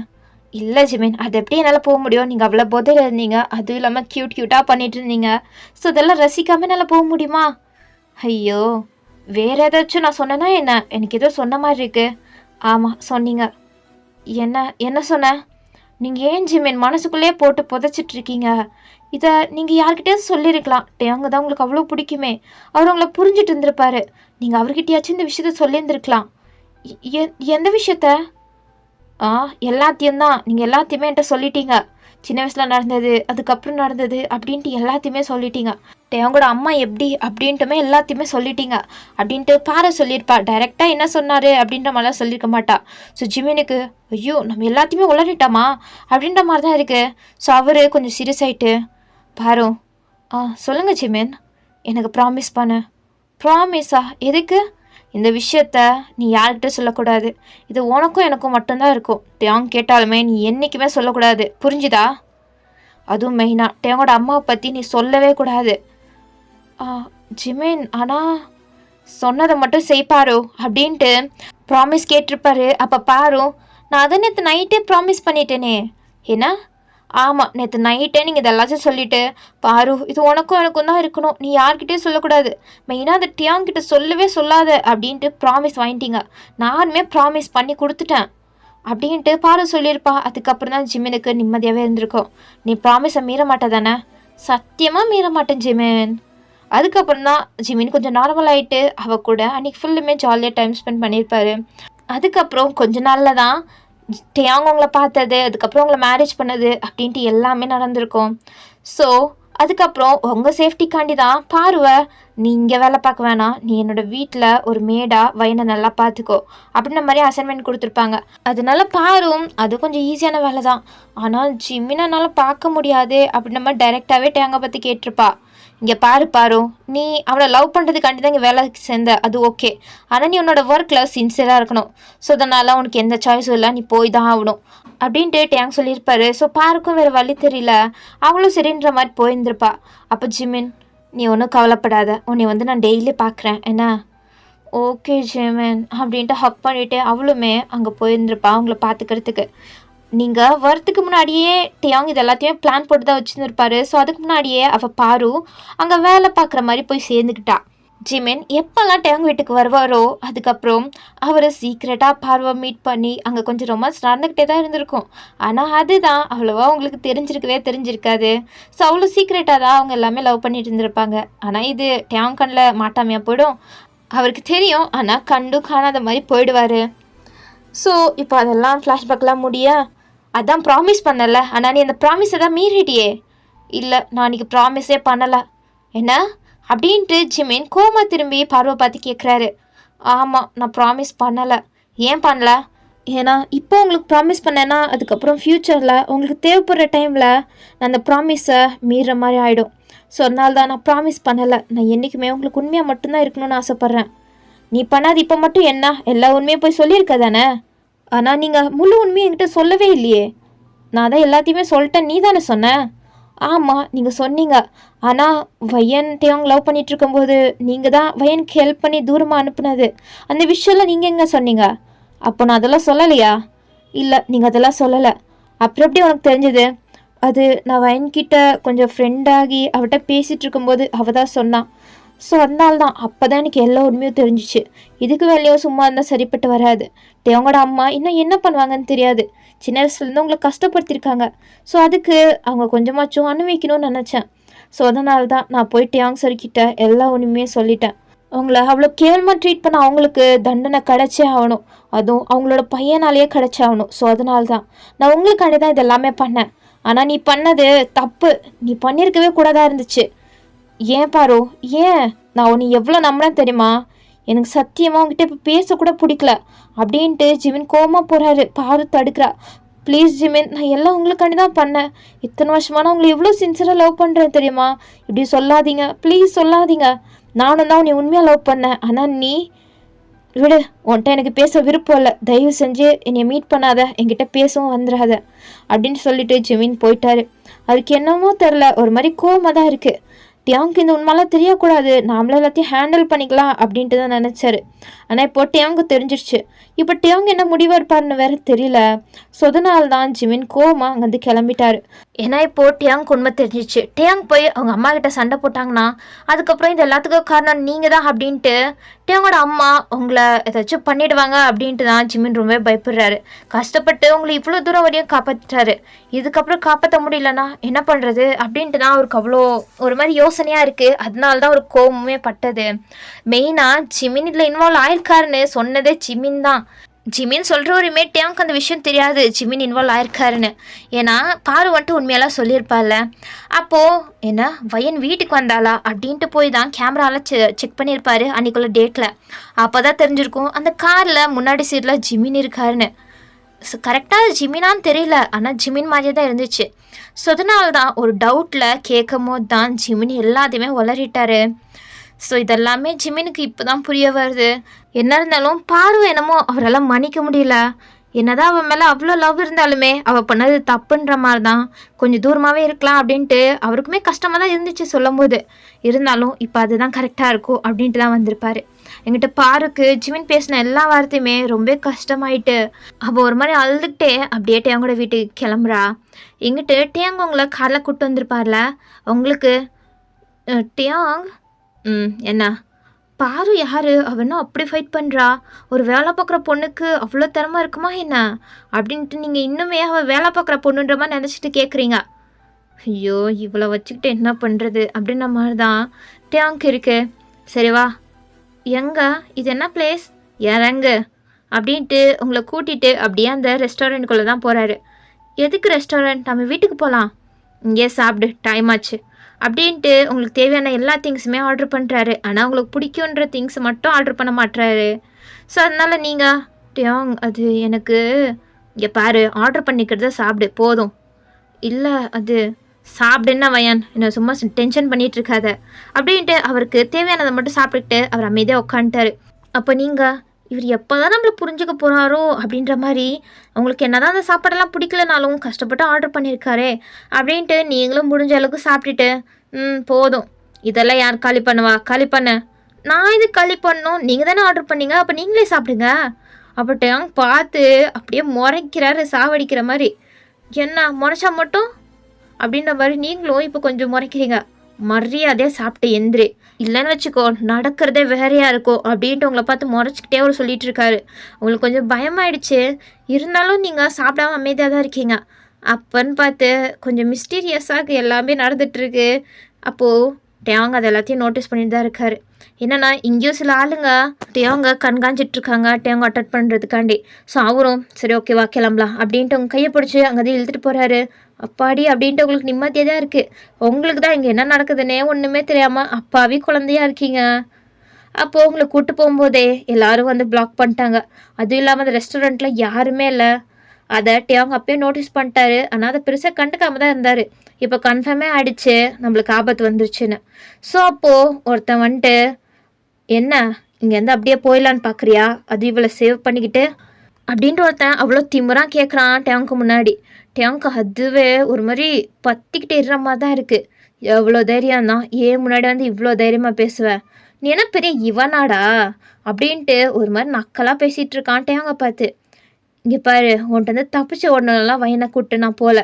இல்லை ஜிமின், அது எப்படி என்னால் போக முடியும், நீங்கள் அவ்வளோ போதையில் இருந்தீங்க, அதுவும் இல்லாமல் க்யூட்டாக பண்ணிட்டு இருந்தீங்க. ஸோ இதெல்லாம் ரசிக்காமல் என்னால் போக முடியுமா? ஐயோ வேறு ஏதாச்சும் நான் சொன்னேன்னா என்ன, எனக்கு ஏதோ சொன்ன மாதிரி இருக்கு. ஆமாம் சொன்னீங்க. என்ன சொன்னேன்? நீங்கள் ஏன் ஜிமின் மனசுக்குள்ளேயே போட்டு புதைச்சிட்ருக்கீங்க? இதை நீங்கள் யார்கிட்டயாவது சொல்லியிருக்கலாம். அவங்க தான் உங்களுக்கு அவ்வளோ பிடிக்குமே, அவர் உங்களை புரிஞ்சுட்டு இருந்திருப்பாரு. நீங்கள் அவர்கிட்டயாச்சும் இந்த விஷயத்த சொல்லியிருந்துருக்கலாம். எந்த விஷயத்த? எல்லாத்தையும் தான். நீங்கள் எல்லாத்தையுமே என்கிட்ட சொல்லிட்டீங்க. சின்ன வயசில் நடந்தது, அதுக்கப்புறம் நடந்தது அப்படின்ட்டு எல்லாத்தையுமே சொல்லிட்டீங்க. அவங்களோட அம்மா எப்படி அப்படின்ட்டுமே எல்லாத்தையுமே சொல்லிட்டீங்க அப்படின்ட்டு பாரு சொல்லியிருப்பா. டைரெக்டாக என்ன சொன்னார் அப்படின்ற மாதிரிலாம் சொல்லியிருக்க மாட்டா. ஸோ ஜிமினுக்கு ஐயோ நம்ம எல்லாத்தையுமே உளறிட்டோமா அப்படின்ற மாதிரி தான் இருக்குது. ஸோ அவர் கொஞ்சம் சீரியஸ் ஆகிட்டு, பாரு சொல்லுங்கள் ஜிமின், எனக்கு ப்ராமிஸ் பண்ணு. ப்ராமிஸா? எதுக்கு? இந்த விஷயத்த நீ யார்கிட்ட சொல்லக்கூடாது. இது உனக்கும் எனக்கும் மட்டும்தான் இருக்கும். டேங் கேட்டாலுமே நீ என்றைக்குமே சொல்லக்கூடாது, புரிஞ்சுதா? அதுவும் மெயினாக டேங்கோட அம்மாவை பற்றி நீ சொல்லவே கூடாது. ஜிமின் ஆனால் சொன்னதை மட்டும் செய்ப்பாரு அப்படின்ட்டு ப்ராமிஸ் கேட்டிருப்பாரு. அப்போ பாரு, நான் அதை நேற்று நைட்டே ப்ராமிஸ் பண்ணிட்டேனே. ஏன்னா ஆமாம் நேற்று நைட்டே நீங்கள் இதெல்லாச்சும் சொல்லிவிட்டு பாரு இது உனக்கும் எனக்கும் தான் இருக்கணும், நீ யார்கிட்டயும் சொல்லக்கூடாது, மெயினாக அதை டியாங்கிட்ட சொல்லவே சொல்லாத அப்படின்ட்டு ப்ராமிஸ் வாங்கிட்டீங்க. நானுமே ப்ராமிஸ் பண்ணி கொடுத்துட்டேன் அப்படின்ட்டு பாரு சொல்லியிருப்பா. அதுக்கப்புறம் தான் ஜிமினுக்கு நிம்மதியாகவே இருந்திருக்கும். நீ ப்ராமிஸை மீற மாட்டே தானே? சத்தியமாக மீற மாட்டேன் ஜிமின். அதுக்கப்புறம் தான் ஜிமின் கொஞ்சம் நார்மல் ஆகிட்டு அவள் கூட அன்றைக்கி ஃபுல்லுமே ஜாலியாக டைம் ஸ்பெண்ட் பண்ணியிருப்பாரு. அதுக்கப்புறம் கொஞ்ச நாளில் தான் டேயாங் உங்களை பார்த்தது, அதுக்கப்புறம் உங்களை மேரேஜ் பண்ணது அப்படின்ட்டு எல்லாமே நடந்திருக்கும். ஸோ அதுக்கப்புறம் உங்கள் சேஃப்டிக்காண்டி தான் பாருவை, நீ இங்கே வேலை பார்க்க வேணாம், நீ என்னோட வீட்டில் ஒரு மேடா வயனை நல்லா பார்த்துக்கோ அப்படின்ற மாதிரி அசைன்மெண்ட் கொடுத்துருப்பாங்க. அதனால பாரும் அது கொஞ்சம் ஈஸியான வேலை தான். ஆனால் ஜிமினால பார்க்க முடியாது அப்படின்ற மாதிரி டைரெக்டாகவே டேங்கை பற்றி கேட்டிருப்பா. இங்கே பாரு, நீ அவளை லவ் பண்ணுறதுக்காண்டி தான் இங்கே வேலை சேர்ந்த, அது ஓகே. ஆனால் நீ உன்னோட ஒர்க்கில் சின்சியராக இருக்கணும். ஸோ அதனால் உனக்கு எந்த சாய்ஸும் இல்லை, நீ போய் தான் ஆகணும் அப்படின்ட்டு டேங் சொல்லியிருப்பாரு. ஸோ பாருக்கும் வேறு வழி தெரியல, அவளும் சரின்ற மாதிரி போயிருந்திருப்பா. அப்போ ஜிமின், நீ ஒன்றும் கவலைப்படாத, உன்னை நான் டெய்லி பார்க்குறேன் என்ன. ஓகே ஜிமின் அப்படின்ட்டு ஹக் பண்ணிவிட்டு அவளுமே அங்கே போயிருந்திருப்பா அவங்கள பார்த்துக்கிறதுக்கு. நீங்கள் வரத்துக்கு முன்னாடியே டேங் இது எல்லாத்தையுமே பிளான் போட்டு தான் வச்சுருந்துருப்பாரு. ஸோ அதுக்கு முன்னாடியே அவள் பாரு அங்கே வேலை பார்க்குற மாதிரி போய் சேர்ந்துக்கிட்டா. ஜிமின் எப்போல்லாம் டேங் வீட்டுக்கு வருவாரோ அதுக்கப்புறம் அவரை சீக்ரெட்டாக பார்வை மீட் பண்ணி அங்கே கொஞ்சம் ரொமான்ஸ் நடந்துக்கிட்டே தான் இருந்திருக்கும். ஆனால் அதுதான் அவ்வளோவா அவங்களுக்கு தெரிஞ்சிருக்காது. ஸோ அவ்வளோ சீக்ரெட்டாக தான் அவங்க எல்லாமே லவ் பண்ணிட்டு இருந்திருப்பாங்க. ஆனால் இது டேங் கண்ணில் மாட்டாமையாக போயிடும், அவருக்கு தெரியும். ஆனால் கண்டு காணாத மாதிரி போயிடுவார். ஸோ இப்போ அதெல்லாம் ஃப்ளாஷ்பேக்லாம் அதான் ப்ராமிஸ் பண்ணலை, ஆனால் நீ அந்த ப்ராமிஸை தான் மீறிட்டியே. இல்லை, நான் இன்றைக்கி ப்ராமிஸே பண்ணலை என்ன அப்படின்ட்டு ஜிமின் கோமா திரும்பி பார்வை பார்த்து கேட்குறாரு. ஆமாம், நான் ப்ராமிஸ் பண்ணலை. ஏன் பண்ணல? ஏன்னா இப்போ உங்களுக்கு ப்ராமிஸ் பண்ணேன்னா அதுக்கப்புறம் ஃப்யூச்சரில் உங்களுக்கு தேவைப்படுற டைமில் நான் அந்த ப்ராமிஸை மீறுற மாதிரி ஆகிடும். ஸோ அதனால தான் நான் ப்ராமிஸ் பண்ணலை. நான் என்றைக்குமே உங்களுக்கு உண்மையாக மட்டும்தான் இருக்கணும்னு ஆசைப்பட்றேன். நீ பண்ணாது இப்போ மட்டும் என்ன எல்லா உண்மையும் போய் சொல்லியிருக்க தானே. ஆனால் நீங்கள் முழு உண்மையை என்கிட்ட சொல்லவே இல்லையே. நான் தான் எல்லாத்தையுமே சொல்லிட்டேன், நீ தானே சொன்ன. ஆமாம், நீங்கள் சொன்னீங்க. ஆனால் வயன் டேங் லவ் பண்ணிகிட்டு இருக்கும்போது நீங்கள் தான் வயனுக்கு ஹெல்ப் பண்ணி தூரமாக அனுப்புனது. அந்த விஷயம்லாம் நீங்கள் எங்கே சொன்னீங்க? அப்போ நான் அதெல்லாம் சொல்லலையா? இல்லை, நீங்கள் அதெல்லாம் சொல்லலை. அப்புறம் எப்படி உனக்கு தெரிஞ்சது? அது நான் வயன்கிட்ட கொஞ்சம் ஃப்ரெண்டாகி அவட்ட பேசிகிட்டு இருக்கும்போது அவள் தான் சொன்னான். ஸோ அதனால தான் அப்போ தான் எனக்கு எல்லா உண்மையும் தெரிஞ்சிச்சு. இதுக்கு வேலையோ சும்மா இருந்தால் சரிப்பட்டு வராது. டேங்கோட அம்மா இன்னும் என்ன பண்ணுவாங்கன்னு தெரியாது. சின்ன வயசுலேருந்து உங்களை கஷ்டப்படுத்தியிருக்காங்க. ஸோ அதுக்கு அவங்க கொஞ்சமாச்சும் அனுபவிக்கணும்னு நினச்சேன். ஸோ அதனால தான் நான் போய் டேங் சார்கிட்ட எல்லா உண்மையும் சொல்லிட்டேன். அவங்கள அவ்வளோ கேவலமாக ட்ரீட் பண்ண அவங்களுக்கு தண்டனை கிடச்சே ஆகணும், அதுவும் அவங்களோட பையனாலேயே கிடச்சே ஆகணும். ஸோ அதனால தான் நான் உங்களுக்காண்டி தான் இதெல்லாமே பண்ணேன். ஆனால் நீ பண்ணது தப்பு, நீ பண்ணியிருக்கவே கூடாதா இருந்துச்சு. ஏன் பாரு, ஏன் நான் உன்னை எவ்வளோ நம்பினேன் தெரியுமா? எனக்கு சத்தியமாக உங்ககிட்ட இப்போ பேசக்கூட பிடிக்கல அப்படின்ட்டு ஜிமின் கோமா போகிறாரு. பாரு தடுக்கிறா. ப்ளீஸ் ஜிமின், நான் எல்லாம் உங்களுக்காண்டி தான் பண்ணேன். இத்தனை வருஷமான உங்களை எவ்வளோ சின்சியராக லவ் பண்ணுறேன் தெரியுமா? இப்படி சொல்லாதீங்க, ப்ளீஸ் சொல்லாதீங்க. நானும் தான் உன்னை உண்மையாக லவ் பண்ணேன். ஆனால் நீ விடு, உன்கிட்ட எனக்கு பேச விருப்பம் இல்லை, தயவு செஞ்சு என்னை மீட் பண்ணாத, என்கிட்ட பேசவும் வந்துடாத அப்படின்னு சொல்லிட்டு ஜிமின் போயிட்டாரு. அதுக்கு என்னமோ தெரில, ஒரு மாதிரி கோவமாக தான் இருக்குது. டேங்க்கு இந்த உண்மையெல்லாம் தெரியக்கூடாது, நாமளே எல்லாத்தையும் ஹேண்டில் பண்ணிக்கலாம் அப்படின்ட்டு தான் நினச்சாரு. ஆனால் இப்போ டேங்கு தெரிஞ்சிருச்சு. இப்போ டேங் என்ன முடிவாக இருப்பாருன்னு வேறு தெரியல. ஸோ அதனால தான் ஜிமின் கோமா அங்கேருந்து கிளம்பிட்டாரு. ஏன்னா இப்போது டேங்க்கு உண்மை தெரிஞ்சிச்சு. டேங் போய் அவங்க அம்மா கிட்ட சண்டை போட்டாங்கன்னா அதுக்கப்புறம் இது எல்லாத்துக்கும் காரணம் நீங்கள் தான் அப்படின்ட்டு டேங்கோட அம்மா உங்களை ஏதாச்சும் பண்ணிடுவாங்க அப்படின்ட்டு தான் ஜிமின் ரொம்ப பயப்படுறாரு. கஷ்டப்பட்டு உங்களை இவ்வளோ தூரம் வரையும் காப்பாற்றிட்டாரு, இதுக்கப்புறம் காப்பாற்ற முடியலன்னா என்ன பண்ணுறது அப்படின்ட்டு தான் அவருக்கு அவ்வளோ ஒரு மாதிரி யோசனையாக இருக்குது. அதனால தான் ஒரு கோபமே பட்டது. மெயினாக ஜிமின் இதில் இன்வால்வ் ஆயிருக்காருன்னு சொன்னதே ஜிமின் தான். ஜிமின் சொல்கிற ஒருமே டேங்க்கு அந்த விஷயம் தெரியாது ஜிமின் இன்வால்வ் ஆயிருக்காருன்னு. ஏன்னா பாரு வந்துட்டு உண்மையெல்லாம் சொல்லியிருப்பாள்ல. அப்போது என்ன வயன் வீட்டுக்கு வந்தாளா அப்படின்ட்டு போய் தான் கேமராவில் செக் பண்ணியிருப்பாரு அன்றைக்குள்ள டேட்டில். அப்போ தான் தெரிஞ்சிருக்கும் அந்த காரில் முன்னாடி சீட்டில் ஜிமின் இருக்காருன்னு. கரெக்டாக ஜிமினான்னு தெரியல, ஆனால் ஜிமின் மாதிரியே தான் இருந்துச்சு. ஸோ அதனால தான் ஒரு டவுட்டில் கேட்கும் போது தான் ஜிமின் எல்லாத்தையுமே உளறிட்டாரு. ஸோ இதெல்லாமே ஜிமினுக்கு இப்போ தான் புரிய வருது. என்ன இருந்தாலும் பாரு என்னமோ அவரால் மன்னிக்க முடியல. என்னதான் அவன் மேலே அவ்வளோ லவ் இருந்தாலுமே அவள் பண்ணது தப்புன்ற மாதிரி தான். கொஞ்சம் தூரமாகவே இருக்கலாம் அப்படின்ட்டு அவருக்குமே கஷ்டமாக தான் இருந்துச்சு சொல்லும் போது. இருந்தாலும் இப்போ அதுதான் கரெக்டாக இருக்கும் அப்படின்ட்டு தான் வந்திருப்பாரு. என்கிட்ட பாருக்கு ஜிமின் பேசின எல்லா வார்த்தையுமே ரொம்ப கஷ்டமாயிட்டு அவள் ஒரு மாதிரி அழுதுகிட்டே அப்படியே டேங்கோட வீட்டுக்கு கிளம்புறா. எங்கிட்ட டேங்க உங்களை காரில் கூப்பிட்டு வந்திருப்பார்ல உங்களுக்கு. டேங் என்ன பாரு யாரு அவனா அப்படி ஃபைட் பண்ணுறா, ஒரு வேலை பார்க்குற பொண்ணுக்கு அவ்வளோ திறமை இருக்குமா என்ன அப்படின்ட்டு நீங்கள் இன்னுமே அவள் வேலை பார்க்குற பொண்ணுன்ற மாதிரி நினச்சிட்டு கேட்குறீங்க. ஐயோ இவ்வளோ வச்சுக்கிட்டு என்ன பண்ணுறது அப்படின்ற மாதிரி தான் டேங்க் இருக்கு. சரி வா, எங்கே இது என்ன பிளேஸ், இறங்கு அப்படின்ட்டு உங்களை கூட்டிகிட்டு அப்படியே அந்த ரெஸ்டாரண்ட்டுக்குள்ளே தான் போகிறாரு. எதுக்கு ரெஸ்டாரண்ட், நம்ம வீட்டுக்கு போகலாம். இங்கேயே சாப்பிடு, டைம் ஆச்சு அப்படின்ட்டு உங்களுக்கு தேவையான எல்லா திங்ஸுமே ஆர்டர் பண்ணுறாரு. ஆனால் உங்களுக்கு பிடிக்குன்ற திங்ஸ் மட்டும் ஆர்டர் பண்ண மாட்டுறாரு. ஸோ அதனால் நீங்கள் டியாங் அது எனக்கு இங்கே பாரு ஆர்டர் பண்ணிக்கிறத சாப்பிடு போதும். இல்லை அது சாப்பிடுன்னா வயான் என்ன சும்மா டென்ஷன் பண்ணிகிட்டு இருக்காத அப்படின்ட்டு அவருக்கு தேவையானதை மட்டும் சாப்பிட்டுக்கிட்டு அவர் அமைதியாக உட்காந்துட்டாரு. அப்போ நீங்கள் இவர் எப்போ தான் நம்மளை புரிஞ்சுக்க போகிறாரோ அப்படின்ற மாதிரி அவங்களுக்கு என்ன தான் அந்த சாப்பாடெல்லாம் பிடிக்கலனாலும் கஷ்டப்பட்டு ஆர்டர் பண்ணியிருக்காரே அப்படின்ட்டு நீங்களும் முடிஞ்ச அளவுக்கு சாப்பிட்டுட்டு போதும் இதெல்லாம் யார் காலி பண்ணுவா, காலி பண்ண நான் இது காலி பண்ணணும், நீங்கள் தானே ஆர்டர் பண்ணீங்க, அப்போ நீங்களே சாப்பிடுங்க அப்போ டேங் பார்த்து அப்படியே முறைக்கிறாரு சாவடிக்கிற மாதிரி. என்ன முறைச்சா மட்டும் அப்படின்ற மாதிரி நீங்களும் இப்போ கொஞ்சம் முறைக்கிறீங்க. மரியாதையாக சாப்பிட்டு எந்திரு, இல்லைன்னு வச்சுக்கோ நடக்கிறதே வேறையா இருக்கும் அப்படின்ட்டு உங்களை பார்த்து முறைச்சிக்கிட்டே அவர் சொல்லிட்டு இருக்காரு. உங்களுக்கு கொஞ்சம் பயமாயிடுச்சு, இருந்தாலும் நீங்கள் சாப்பிடாம அமைதியாக தான் இருக்கீங்க. அப்பன்னு பார்த்து கொஞ்சம் மிஸ்டீரியஸாக எல்லாமே நடந்துட்டுருக்கு. அப்போது டேயாங் அதை எல்லாத்தையும் நோட்டீஸ் பண்ணிட்டு தான் இருக்காரு. என்னன்னா இங்கேயும் சில ஆளுங்க டேயாங்க கண்காஞ்சிட்ருக்காங்க டேயாங்க அட்டெண்ட் பண்ணுறதுக்காண்டி. ஸோ அவரும் சரி ஓகேவா கிளம்பலாம் அப்படின்ட்டு உங்கள் கையை பிடிச்சி அங்கே இழுத்துட்டு போகிறாரு. அப்பாடி அப்படின்ட்டு உங்களுக்கு நிம்மதியாக தான் இருக்குது. உங்களுக்கு தான் இங்கே என்ன நடக்குதுன்னே ஒன்றுமே தெரியாமல் அப்பாவி குழந்தையா இருக்கீங்க. அப்போது உங்களை கூப்பிட்டு போகும்போதே எல்லோரும் வந்து பிளாக் பண்ணிட்டாங்க. அதுவும் இல்லாமல் அந்த ரெஸ்டாரண்ட்டில் யாருமே இல்லை. அதை டேயாங் அப்பயே நோட்டீஸ் பண்ணிட்டாரு. ஆனால் அதை பெருசாக கண்டுக்காம தான் இருந்தார். இப்போ கன்ஃபார்மே ஆயிடுச்சு நம்மளுக்கு ஆபத்து வந்துருச்சுன்னு. ஸோ அப்போது ஒருத்தன் வந்துட்டு என்ன இங்கேருந்து அப்படியே போயிடலான்னு பார்க்குறியா, அது இவ்வளோ சேவ் பண்ணிக்கிட்டு அப்படின்ட்டு ஒருத்தன் அவ்வளோ திமுறாக கேட்குறான் டேங்க்கு முன்னாடி. டேங்க்கு அதுவே ஒரு மாதிரி பற்றிக்கிட்டு இருற மாதிரி தான் இருக்குது. எவ்வளோ தைரியம் தான் ஏன் முன்னாடி வந்து இவ்வளோ தைரியமாக பேசுவேன், நீ என்ன பெரிய இவனாடா அப்படின்ட்டு ஒரு மாதிரி நக்கலாக பேசிகிட்டு இருக்கான் டேங்க பார்த்து. இங்கே பாரு உன்ட்டு வந்து தப்பிச்ச உடனெல்லாம் வயனை கூப்பிட்டு நான் போகல,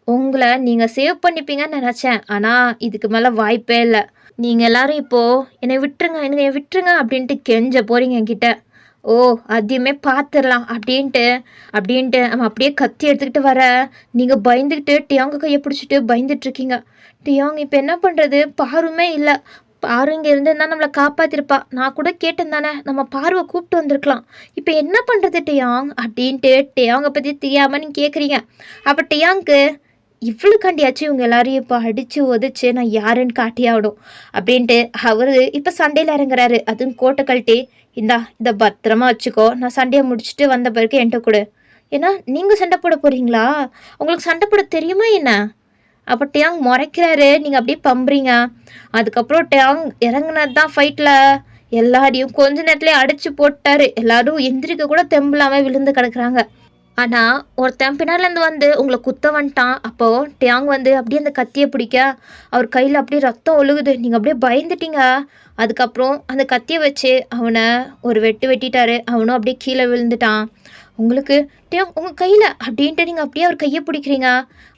உங்களை நீங்கள் சேவ் பண்ணிப்பீங்கன்னு நினச்சேன். ஆனால் இதுக்கு மேலே வாய்ப்பே இல்லை. நீங்கள் எல்லோரும் இப்போது என்னை விட்டுருங்க என்னை விட்டுருங்க அப்படின்ட்டு கெஞ்ச போகிறீங்க என்கிட்ட. ஓ அதையுமே பார்த்துடலாம் அப்படின்ட்டு அவன் அப்படியே கத்தி எடுத்துக்கிட்டு வர நீங்கள் பயந்துக்கிட்டு டியாங்க கையை பிடிச்சிட்டு பயந்துட்டுருக்கீங்க. டியாங் இப்போ என்ன பண்ணுறது, பாருமே இல்லை. பாரு இங்கே இருந்திருந்தா நம்மளை காப்பாற்றிருப்பா. நான் கூட கேட்டேன் தானே, நம்ம பார்வை கூப்பிட்டு வந்திருக்கலாம். இப்போ என்ன பண்ணுறது டியாங் அப்படின்ட்டு டியாங்கை பற்றி தெரியாமல் நீங்கள் கேட்குறீங்க. அப்போ டியாங்க்கு இவ்வளோக்காண்டியாச்சும் இவங்க எல்லாரையும் இப்போ அடித்து உதச்சி நான் யாருன்னு காட்டியாவிடும் அப்படின்ட்டு அவர் இப்போ சண்டையில் இறங்குறாரு. அதுவும் கோட்டை கழட்டி இதை பத்திரமா வச்சுக்கோ, நான் சண்டையை முடிச்சுட்டு வந்த பிறகு என்கிட்ட கொடு. ஏன்னா நீங்கள் சண்டை போட போகிறீங்களா, உங்களுக்கு சண்டை போட தெரியுமா என்ன? அப்போ டேங் முறைக்கிறாரு, நீங்கள் அப்படியே பம்புறீங்க. அதுக்கப்புறம் டேங் இறங்குனது தான் ஃபைட்டில் எல்லாரையும் கொஞ்ச நேரத்துலேயே அடித்து போட்டார். எல்லாரும் எந்திரிக்க கூட தெம்பில்லாமல் விழுந்து கிடக்குறாங்க. ஆனால் ஒருத்தன் பின்னாலேருந்து வந்து உங்களை குத்த வந்துட்டான். அப்போது டேங் வந்து அப்படியே அந்த கத்தியை பிடிக்க அவர் கையில் அப்படியே ரத்தம் ஒழுகுது. நீங்கள் அப்படியே பயந்துட்டீங்க. அதுக்கப்புறம் அந்த கத்தியை வச்சு அவனை ஒரு வெட்டிட்டாரு. அவனும் அப்படியே கீழே விழுந்துட்டான். உங்களுக்கு டேங் உங்கள் கையில் அப்படின்ட்டு நீங்கள் அப்படியே அவர் கையை பிடிக்கிறீங்க.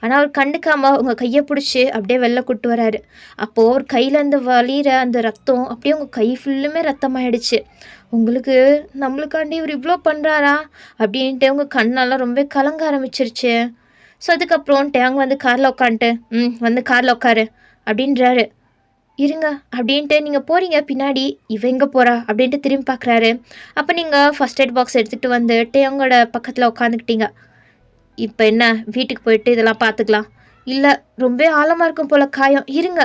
ஆனால் அவர் கண்டுக்காமல் உங்கள் கையை பிடிச்சி அப்படியே வெளில கூட்டு வராரு. அப்போது அவர் கையில் அந்த வலிகிற அந்த ரத்தம் அப்படியே உங்கள் கை ஃபுல்லுமே ரத்தமாயிடுச்சு. உங்களுக்கு நம்மளுக்காண்டி இவர் இவ்வளோ பண்ணுறாரா அப்படின்ட்டு உங்கள் கண்ணெல்லாம் ரொம்ப கலங்க ஆரம்பிச்சிருச்சு. ஸோ அதுக்கப்புறம் டேங் வந்து காரில் உட்காந்துட்டு வந்து காரில் உட்காரு அப்படின்றாரு. இருங்க அப்படின்ட்டு நீங்கள் போகிறீங்க பின்னாடி, இவ எங்கே போகிறா அப்படின்ட்டு திரும்பி பார்க்குறாரு. அப்போ நீங்கள் ஃபஸ்ட் எய்ட் பாக்ஸ் எடுத்துகிட்டு வந்து டேங்கோட பக்கத்தில் உட்காந்துக்கிட்டீங்க. இப்போ என்ன வீட்டுக்கு போயிட்டு இதெல்லாம் பார்த்துக்கலாம், இல்லை ரொம்ப ஆழமாக இருக்கும் போல் காயம், இருங்க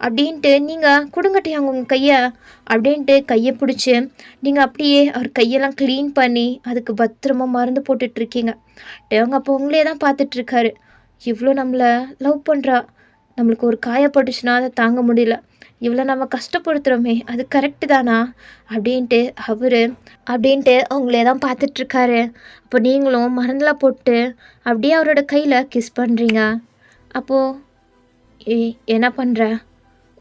அப்படின்ட்டு நீங்கள் கொடுங்கட்டேங்க உங்கள் கையை அப்படின்ட்டு கையை பிடிச்சி நீங்கள் அப்படியே அவர் கையெல்லாம் க்ளீன் பண்ணி அதுக்கு பத்திரமா மருந்து போட்டுட்ருக்கீங்க. டேங்க அப்போ உங்களே தான் பார்த்துட்ருக்காரு. இவ்வளோ நம்மளை லவ் பண்ணுறா, நம்மளுக்கு ஒரு காயப்பட்டுச்சுன்னா அதை தாங்க முடியல, இவ்வளோ நம்ம கஷ்டப்படுத்துகிறோமே அது கரெக்டு தானா அப்படின்ட்டு அவங்களே தான் பார்த்துட்ருக்காரு. அப்போ நீங்களும் மருந்தெலாம் போட்டு அப்படியே அவரோட கையில் கிஸ் பண்ணுறீங்க. அப்போது என்ன பண்ணுற,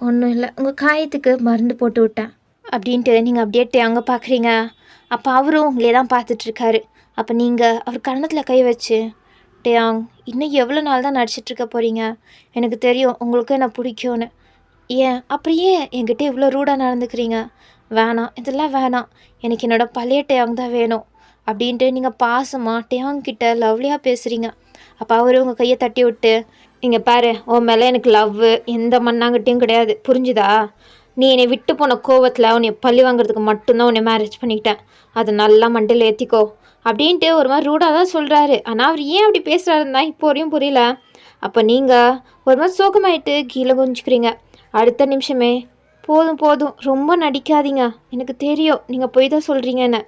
ஒன்றும் இல்லை, உங்கள் காயத்துக்கு மருந்து போட்டு விட்டேன் அப்படின்ட்டு நீங்கள் அப்படியே அங்கே பார்க்குறீங்க. அப்போ அவரும் உங்களே தான் பார்த்துட்ருக்காரு. அப்போ நீங்கள் அவர் கன்னத்தில் கை வச்சு டேயாங் இன்னும் எவ்வளோ நாள் தான் நடிச்சிட்ருக்க போகிறீங்க, எனக்கு தெரியும் உங்களுக்கு என்ன பிடிக்கும்னு, ஏன் அப்படியே என்கிட்ட இவ்வளோ ரூடாக நடந்துக்கிறீங்க, வேணாம் இதெல்லாம் வேணாம், எனக்கு என்னோடய பழைய டேயாங் தான் வேணும் அப்படின்ட்டு நீங்கள் பாசமாக டேயாங் கிட்ட லவ்லியாக பேசுகிறீங்க. அப்போ அவர் உங்கள் கையை தட்டி விட்டு இங்கே பாரு, உன் மேலே எனக்கு லவ் எந்த மண்ணாங்கிட்டையும் கிடையாது, புரிஞ்சுதா? நீ என்னை விட்டு போன கோவத்தில் உன்னை பழி வாங்குறதுக்கு மட்டும்தான் உன்னை மேரேஜ் பண்ணிக்கிட்டேன், அதை நல்லா மண்டையில் ஏற்றிக்கோ அப்படின்ட்டு ஒரு மாதிரி ரூடாக தான் சொல்கிறாரு. ஆனால் அவர் ஏன் அப்படி பேசுகிறாருன்னு தான் இப்போ வரையும் புரியல. அப்போ நீங்கள் ஒரு மாதிரி சோகமாயிட்டு கீழே குஞ்சிக்கிறீங்க. அடுத்த நிமிஷமே போதும் போதும் ரொம்ப நடிக்காதீங்க, எனக்கு தெரியும் நீங்கள் பொய் தான் சொல்கிறீங்கன்னு.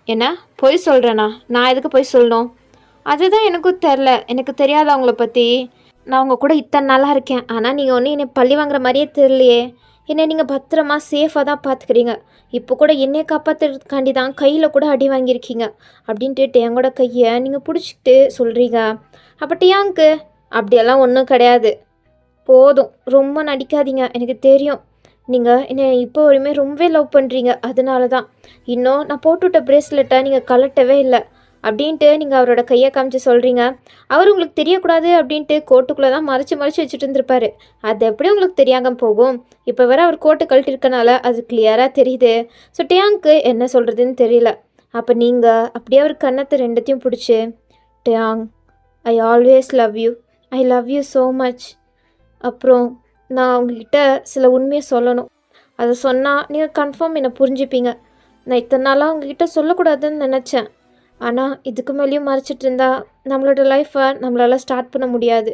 என்ன பொய் சொல்கிறேண்ணா? நான் எதுக்கு பொய் சொல்லணும்? அதுதான் எனக்கும் தெரில, எனக்கு தெரியாது அவங்கள பற்றி. நான் உங்கள் கூட இத்தனை நாளாக இருக்கேன், ஆனால் நீங்கள் ஒன்றும் என்னை பழி வாங்குற மாதிரியே தெரியலையே. என்னை நீங்கள் பத்திரமா சேஃபாக தான் பார்த்துக்கிறீங்க. இப்போ கூட என்னையை காப்பாற்றுறதுக்காண்டி தான் கையில் கூட அடி வாங்கியிருக்கீங்க அப்படின்ட்டு டேங்கோட கையை நீங்கள் பிடிச்சிட்டு சொல்கிறீங்க. அப்போ டியாங்க்கு அப்படியெல்லாம் ஒன்றும் கிடையாது, போதும் ரொம்ப நடிக்காதீங்க, எனக்கு தெரியும் நீங்கள் என்னை இப்போ வரையுமே ரொம்பவே லவ் பண்ணுறீங்க, அதனால தான். இன்னும் நான் போட்டுவிட்ட ப்ரேஸ்லெட்டை நீங்கள் கலட்டவே இல்லை அப்படின்ட்டு நீங்கள் அவரோட கையை காமிச்சு சொல்கிறீங்க. அவர் உங்களுக்கு தெரியக்கூடாது அப்படின்ட்டு கோட்டுக்குள்ளே தான் மறைச்சி வச்சுட்டு இருந்திருப்பாரு. அது எப்படி உங்களுக்கு தெரியாமல் போகும்? இப்போ வர அவர் கோட்டை கழட்டிருக்கனால அது கிளியராக தெரியுது. ஸோ டேங்க்கு என்ன சொல்கிறதுன்னு தெரியல. அப்போ நீங்கள் அப்படியே அவர் கன்னத்தை ரெண்டத்தையும் பிடிச்சி, டேங், I always love you, I love you so much. அப்புறம் நான் உங்ககிட்ட சில உண்மையை சொல்லணும், அதை சொன்னால் நீங்கள் கன்ஃபார்ம் என்னை புரிஞ்சுப்பீங்க. நான் இத்தனை நாளாக உங்ககிட்ட சொல்லக்கூடாதுன்னு நினச்சேன், ஆனால் இதுக்கு மேலேயும் மறைச்சிட்டு இருந்தா நம்மளோட லைஃப்பை நம்மளால் ஸ்டார்ட் பண்ண முடியாது.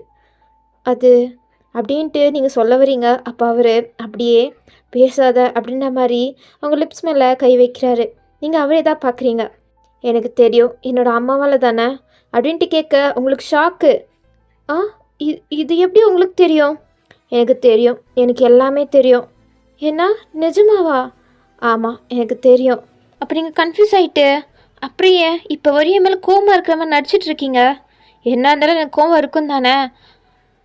அது அப்படின்ட்டு நீங்கள் சொல்ல வரீங்க. அப்போ அவர் அப்படியே பேசாத அப்படின்ற மாதிரி அவங்க லிப்ஸ் மேலே கை வைக்கிறாரு. நீங்கள் அவரே தான் பார்க்குறீங்க. எனக்கு தெரியும், என்னோடய அம்மாவால் தானே அப்படின்ட்டு கேட்க உங்களுக்கு ஷாக்கு. ஆ, இது எப்படி உங்களுக்கு தெரியும்? எனக்கு தெரியும், எனக்கு எல்லாமே தெரியும். என்ன, நிஜமாவா? ஆமாம், எனக்கு தெரியும். அப்போ நீங்கள் கன்ஃபியூஸ் ஆகிட்டு அப்புறம் ஏன் இப்போ வரையும் மேலே கோவமாக இருக்கிற மாதிரி நடிச்சிட்ருக்கீங்க? என்ன இருந்தாலும் எனக்கு கோவம் இருக்கும் தானே.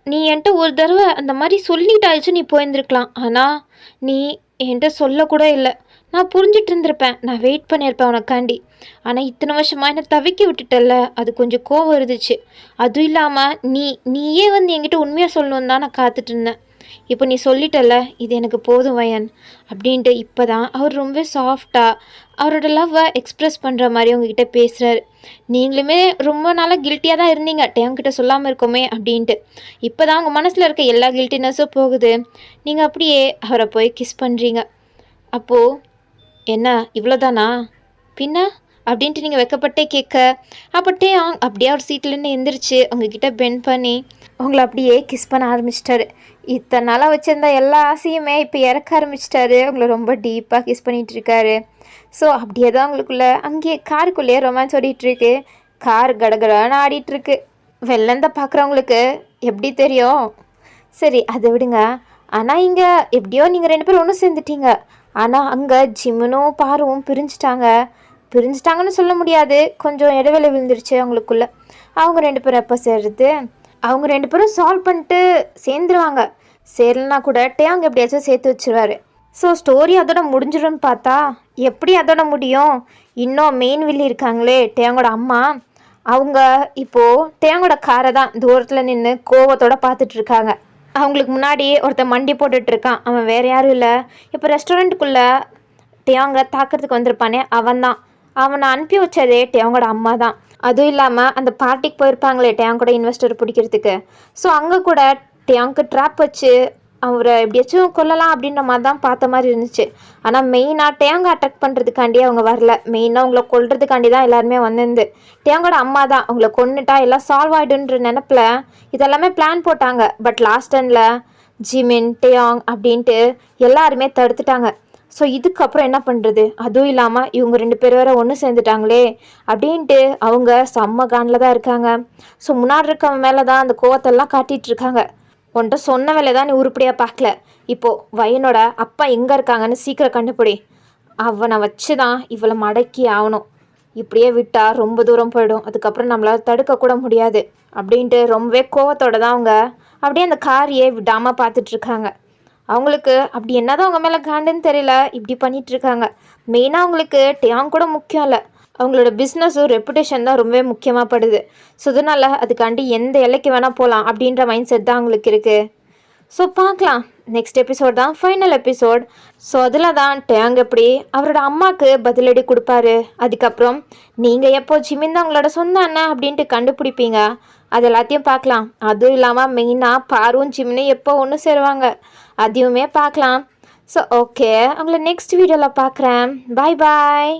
நீ என்கிட்ட ஒரு தடவை அந்த மாதிரி சொல்லிட்டாச்சு நீ போயிருந்துருக்கலாம், ஆனால் நீ என்கிட்ட சொல்லக்கூட இல்லை. நான் புரிஞ்சிட்டு இருந்திருப்பேன், நான் வெயிட் பண்ணியிருப்பேன் உனக்காண்டி. ஆனால் இத்தனை வருஷமாக என்னை தவிக்க விட்டுட்டல, அது கொஞ்சம் கோவம் இருந்துச்சு. அதுவும் இல்லாமல் நீயே வந்து என்கிட்ட உண்மையாக சொல்லணுன்னு தான் நான் காத்துட்டு இருந்தேன். இப்போ நீ சொல்லிட்டல, இது எனக்கு போதும் வயன் அப்படின்ட்டு இப்போ தான் அவர் ரொம்ப சாஃப்டாக அவரோட லவ்வை எக்ஸ்ப்ரெஸ் பண்ணுற மாதிரி உங்ககிட்ட பேசுகிறாரு. நீங்களுமே ரொம்ப நாளாக கில்ட்டியாக தான் இருந்தீங்க, டேங்கிட்ட சொல்லாமல் இருக்கோமே அப்படின்ட்டு. இப்போ தான் உங்கள் மனசில் இருக்க எல்லா கில்ட்டினஸும் போகுது. நீங்கள் அப்படியே அவரை போய் கிஸ் பண்ணுறீங்க. அப்போது என்ன இவ்வளோதானா பின்ன அப்படின்ட்டு நீங்கள் வெக்கப்பட்டே கேட்க, அப்போ டேயாங் அப்படியே அவர் சீட்லேருந்து எந்திரிச்சு உங்ககிட்ட பெண்ட் பண்ணி உங்களை அப்படியே கிஸ் பண்ண ஆரம்பிச்சிட்டாரு. இத்தனை நாளாக வச்சுருந்த எல்லா ஆசையுமே இப்போ இறக்க ஆரம்பிச்சிட்டாரு. உங்களை ரொம்ப டீப்பாக கிஸ் பண்ணிகிட்ருக்காரு. ஸோ அப்படியே தான் உங்களுக்குள்ளே அங்கேயே காருக்குள்ளேயே ரொமான்ஸ் ஓடிட்டுருக்கு. கார் கடகடான்னு ஆடிட்டுருக்கு. வெள்ளந்த பார்க்குறவங்களுக்கு எப்படி தெரியும்? சரி, அதை விடுங்க. ஆனால் இங்கே எப்படியோ நீங்கள் 2 பேரும் ஒன்று சேர்ந்துட்டீங்க. ஆனால் அங்கே ஜிம்முனும் பாருவும் பிரிஞ்சிட்டாங்கன்னு சொல்ல முடியாது, கொஞ்சம் இடைவெளி விழுந்துருச்சு அவங்களுக்குள்ளே. அவங்க 2 பேரும் எப்போ சேர்றது? அவங்க 2 பேரும் சால்வ் பண்ணிட்டு சேர்ந்துருவாங்க. சேரலனா கூட டேயாங் எப்படியாச்சும் சேர்த்து வச்சுருவாரு. ஸோ ஸ்டோரி அதோட முடிஞ்சிடும்னு பார்த்தா எப்படி அதோட முடியும்? இன்னும் மெயின் வில்லி இருக்காங்களே டேயாங்கோட அம்மா, அவங்க இப்போது டேயாங்கோட காரை தான் தூரத்தில் நின்று கோவத்தோடு பார்த்துட்ருக்காங்க. அவங்களுக்கு முன்னாடி ஒருத்தன் மண்டி போட்டுட்ருக்கான். அவன் வேறு யாரும் இல்லை, இப்போ ரெஸ்டாரண்ட்டுக்குள்ளே டேயாங்கை தாக்கிறதுக்கு வந்திருப்பானே அவன்தான். அவனை அனுப்பி வச்சதே டேயாங்கோட அம்மா தான். அதுவும் இல்லாமல் அந்த பார்ட்டிக்கு போயிருப்பாங்களே டேயாங்கோட இன்வெஸ்டர் பிடிக்கிறதுக்கு. ஸோ அங்கே கூட டேயாங்க்கு ட்ராப் வச்சு அவரை எப்படியாச்சும் கொல்லலாம் அப்படின்ற மாதிரி தான் பார்த்த மாதிரி இருந்துச்சு. ஆனால் மெயினாக டேயாங்கை அட்டாக் பண்ணுறதுக்காண்டி அவங்க வரல, மெயினாக அவங்கள கொல்றதுக்காண்டி தான் எல்லாருமே வந்திருந்து. டேயாங்கோட அம்மா தான் அவங்கள கொன்னுட்டா எல்லாம் சால்வ் ஆகிடுன்ற நினப்பில் இதெல்லாமே பிளான் போட்டாங்க. பட் லாஸ்ட் எண்டில் ஜிமின், டேயாங் அப்படின்ட்டு எல்லாருமே தடுத்துட்டாங்க. ஸோ இதுக்கப்புறம் என்ன பண்ணுறது? அதுவும் இல்லாமல் இவங்க 2 பேர் வேறு ஒன்று சேர்ந்துட்டாங்களே அப்படின்ட்டு அவங்க செம்ம கானில் தான் இருக்காங்க. ஸோ முன்னாடி இருக்கவன் மேலே தான் அந்த கோவத்தெல்லாம் காட்டிகிட்ருக்காங்க. உன்ட்ட சொன்ன வேலை தான் நீ உருப்படியாக பார்க்கல. இப்போது வயனோட அப்பா எங்கே இருக்காங்கன்னு சீக்கிரம் கண்டுபிடி. அவனை வச்சு தான் இவளை மடக்கி ஆகணும். இப்படியே விட்டால் ரொம்ப தூரம் போயிடும், அதுக்கப்புறம் நம்மளால் தடுக்கக்கூட முடியாது அப்படின்ட்டு ரொம்பவே கோவத்தோடு தான் அவங்க அப்படியே அந்த காரியே விடாமல் பார்த்துட்ருக்காங்க. அவங்களுக்கு அப்படி என்னதான் அவங்க மேலே காண்டுன்னு தெரியல, இப்படி பண்ணிகிட்ருக்காங்க. மெயினாக அவங்களுக்கு டேயாங் கூட முக்கியம் இல்லை, அவங்களோட பிஸ்னஸும் ரெப்புடேஷன் தான் ரொம்பவே முக்கியமாக படுது. ஸோ அதனால் அதுக்காண்டி எந்த எல்லைக்கு வேணால் போகலாம் அப்படின்ற மைண்ட் செட் தான் அவங்களுக்கு இருக்குது. ஸோ பார்க்கலாம், நெக்ஸ்ட் எபிசோட் தான் ஃபைனல் எபிசோட். ஸோ அதில் தான் டேயாங் எப்படி அவரோட அம்மாவுக்கு பதிலடி கொடுப்பாரு. அதுக்கப்புறம் நீங்கள் எப்போ ஜிமின் தான் உங்களோட சொந்த அண்ணன் அப்படின்ட்டு கண்டுபிடிப்பீங்க. அது எல்லாத்தையும் பார்க்கலாம். அதுவும் இல்லாமல் மெயினாக பாரும் ஜிமினும் எப்போ ஒன்று சேருவாங்க அதையுமே பார்க்கலாம். ஸோ ஓகே, உங்களை நெக்ஸ்ட் வீடியோவில் பார்க்குறேன். பாய் பாய்.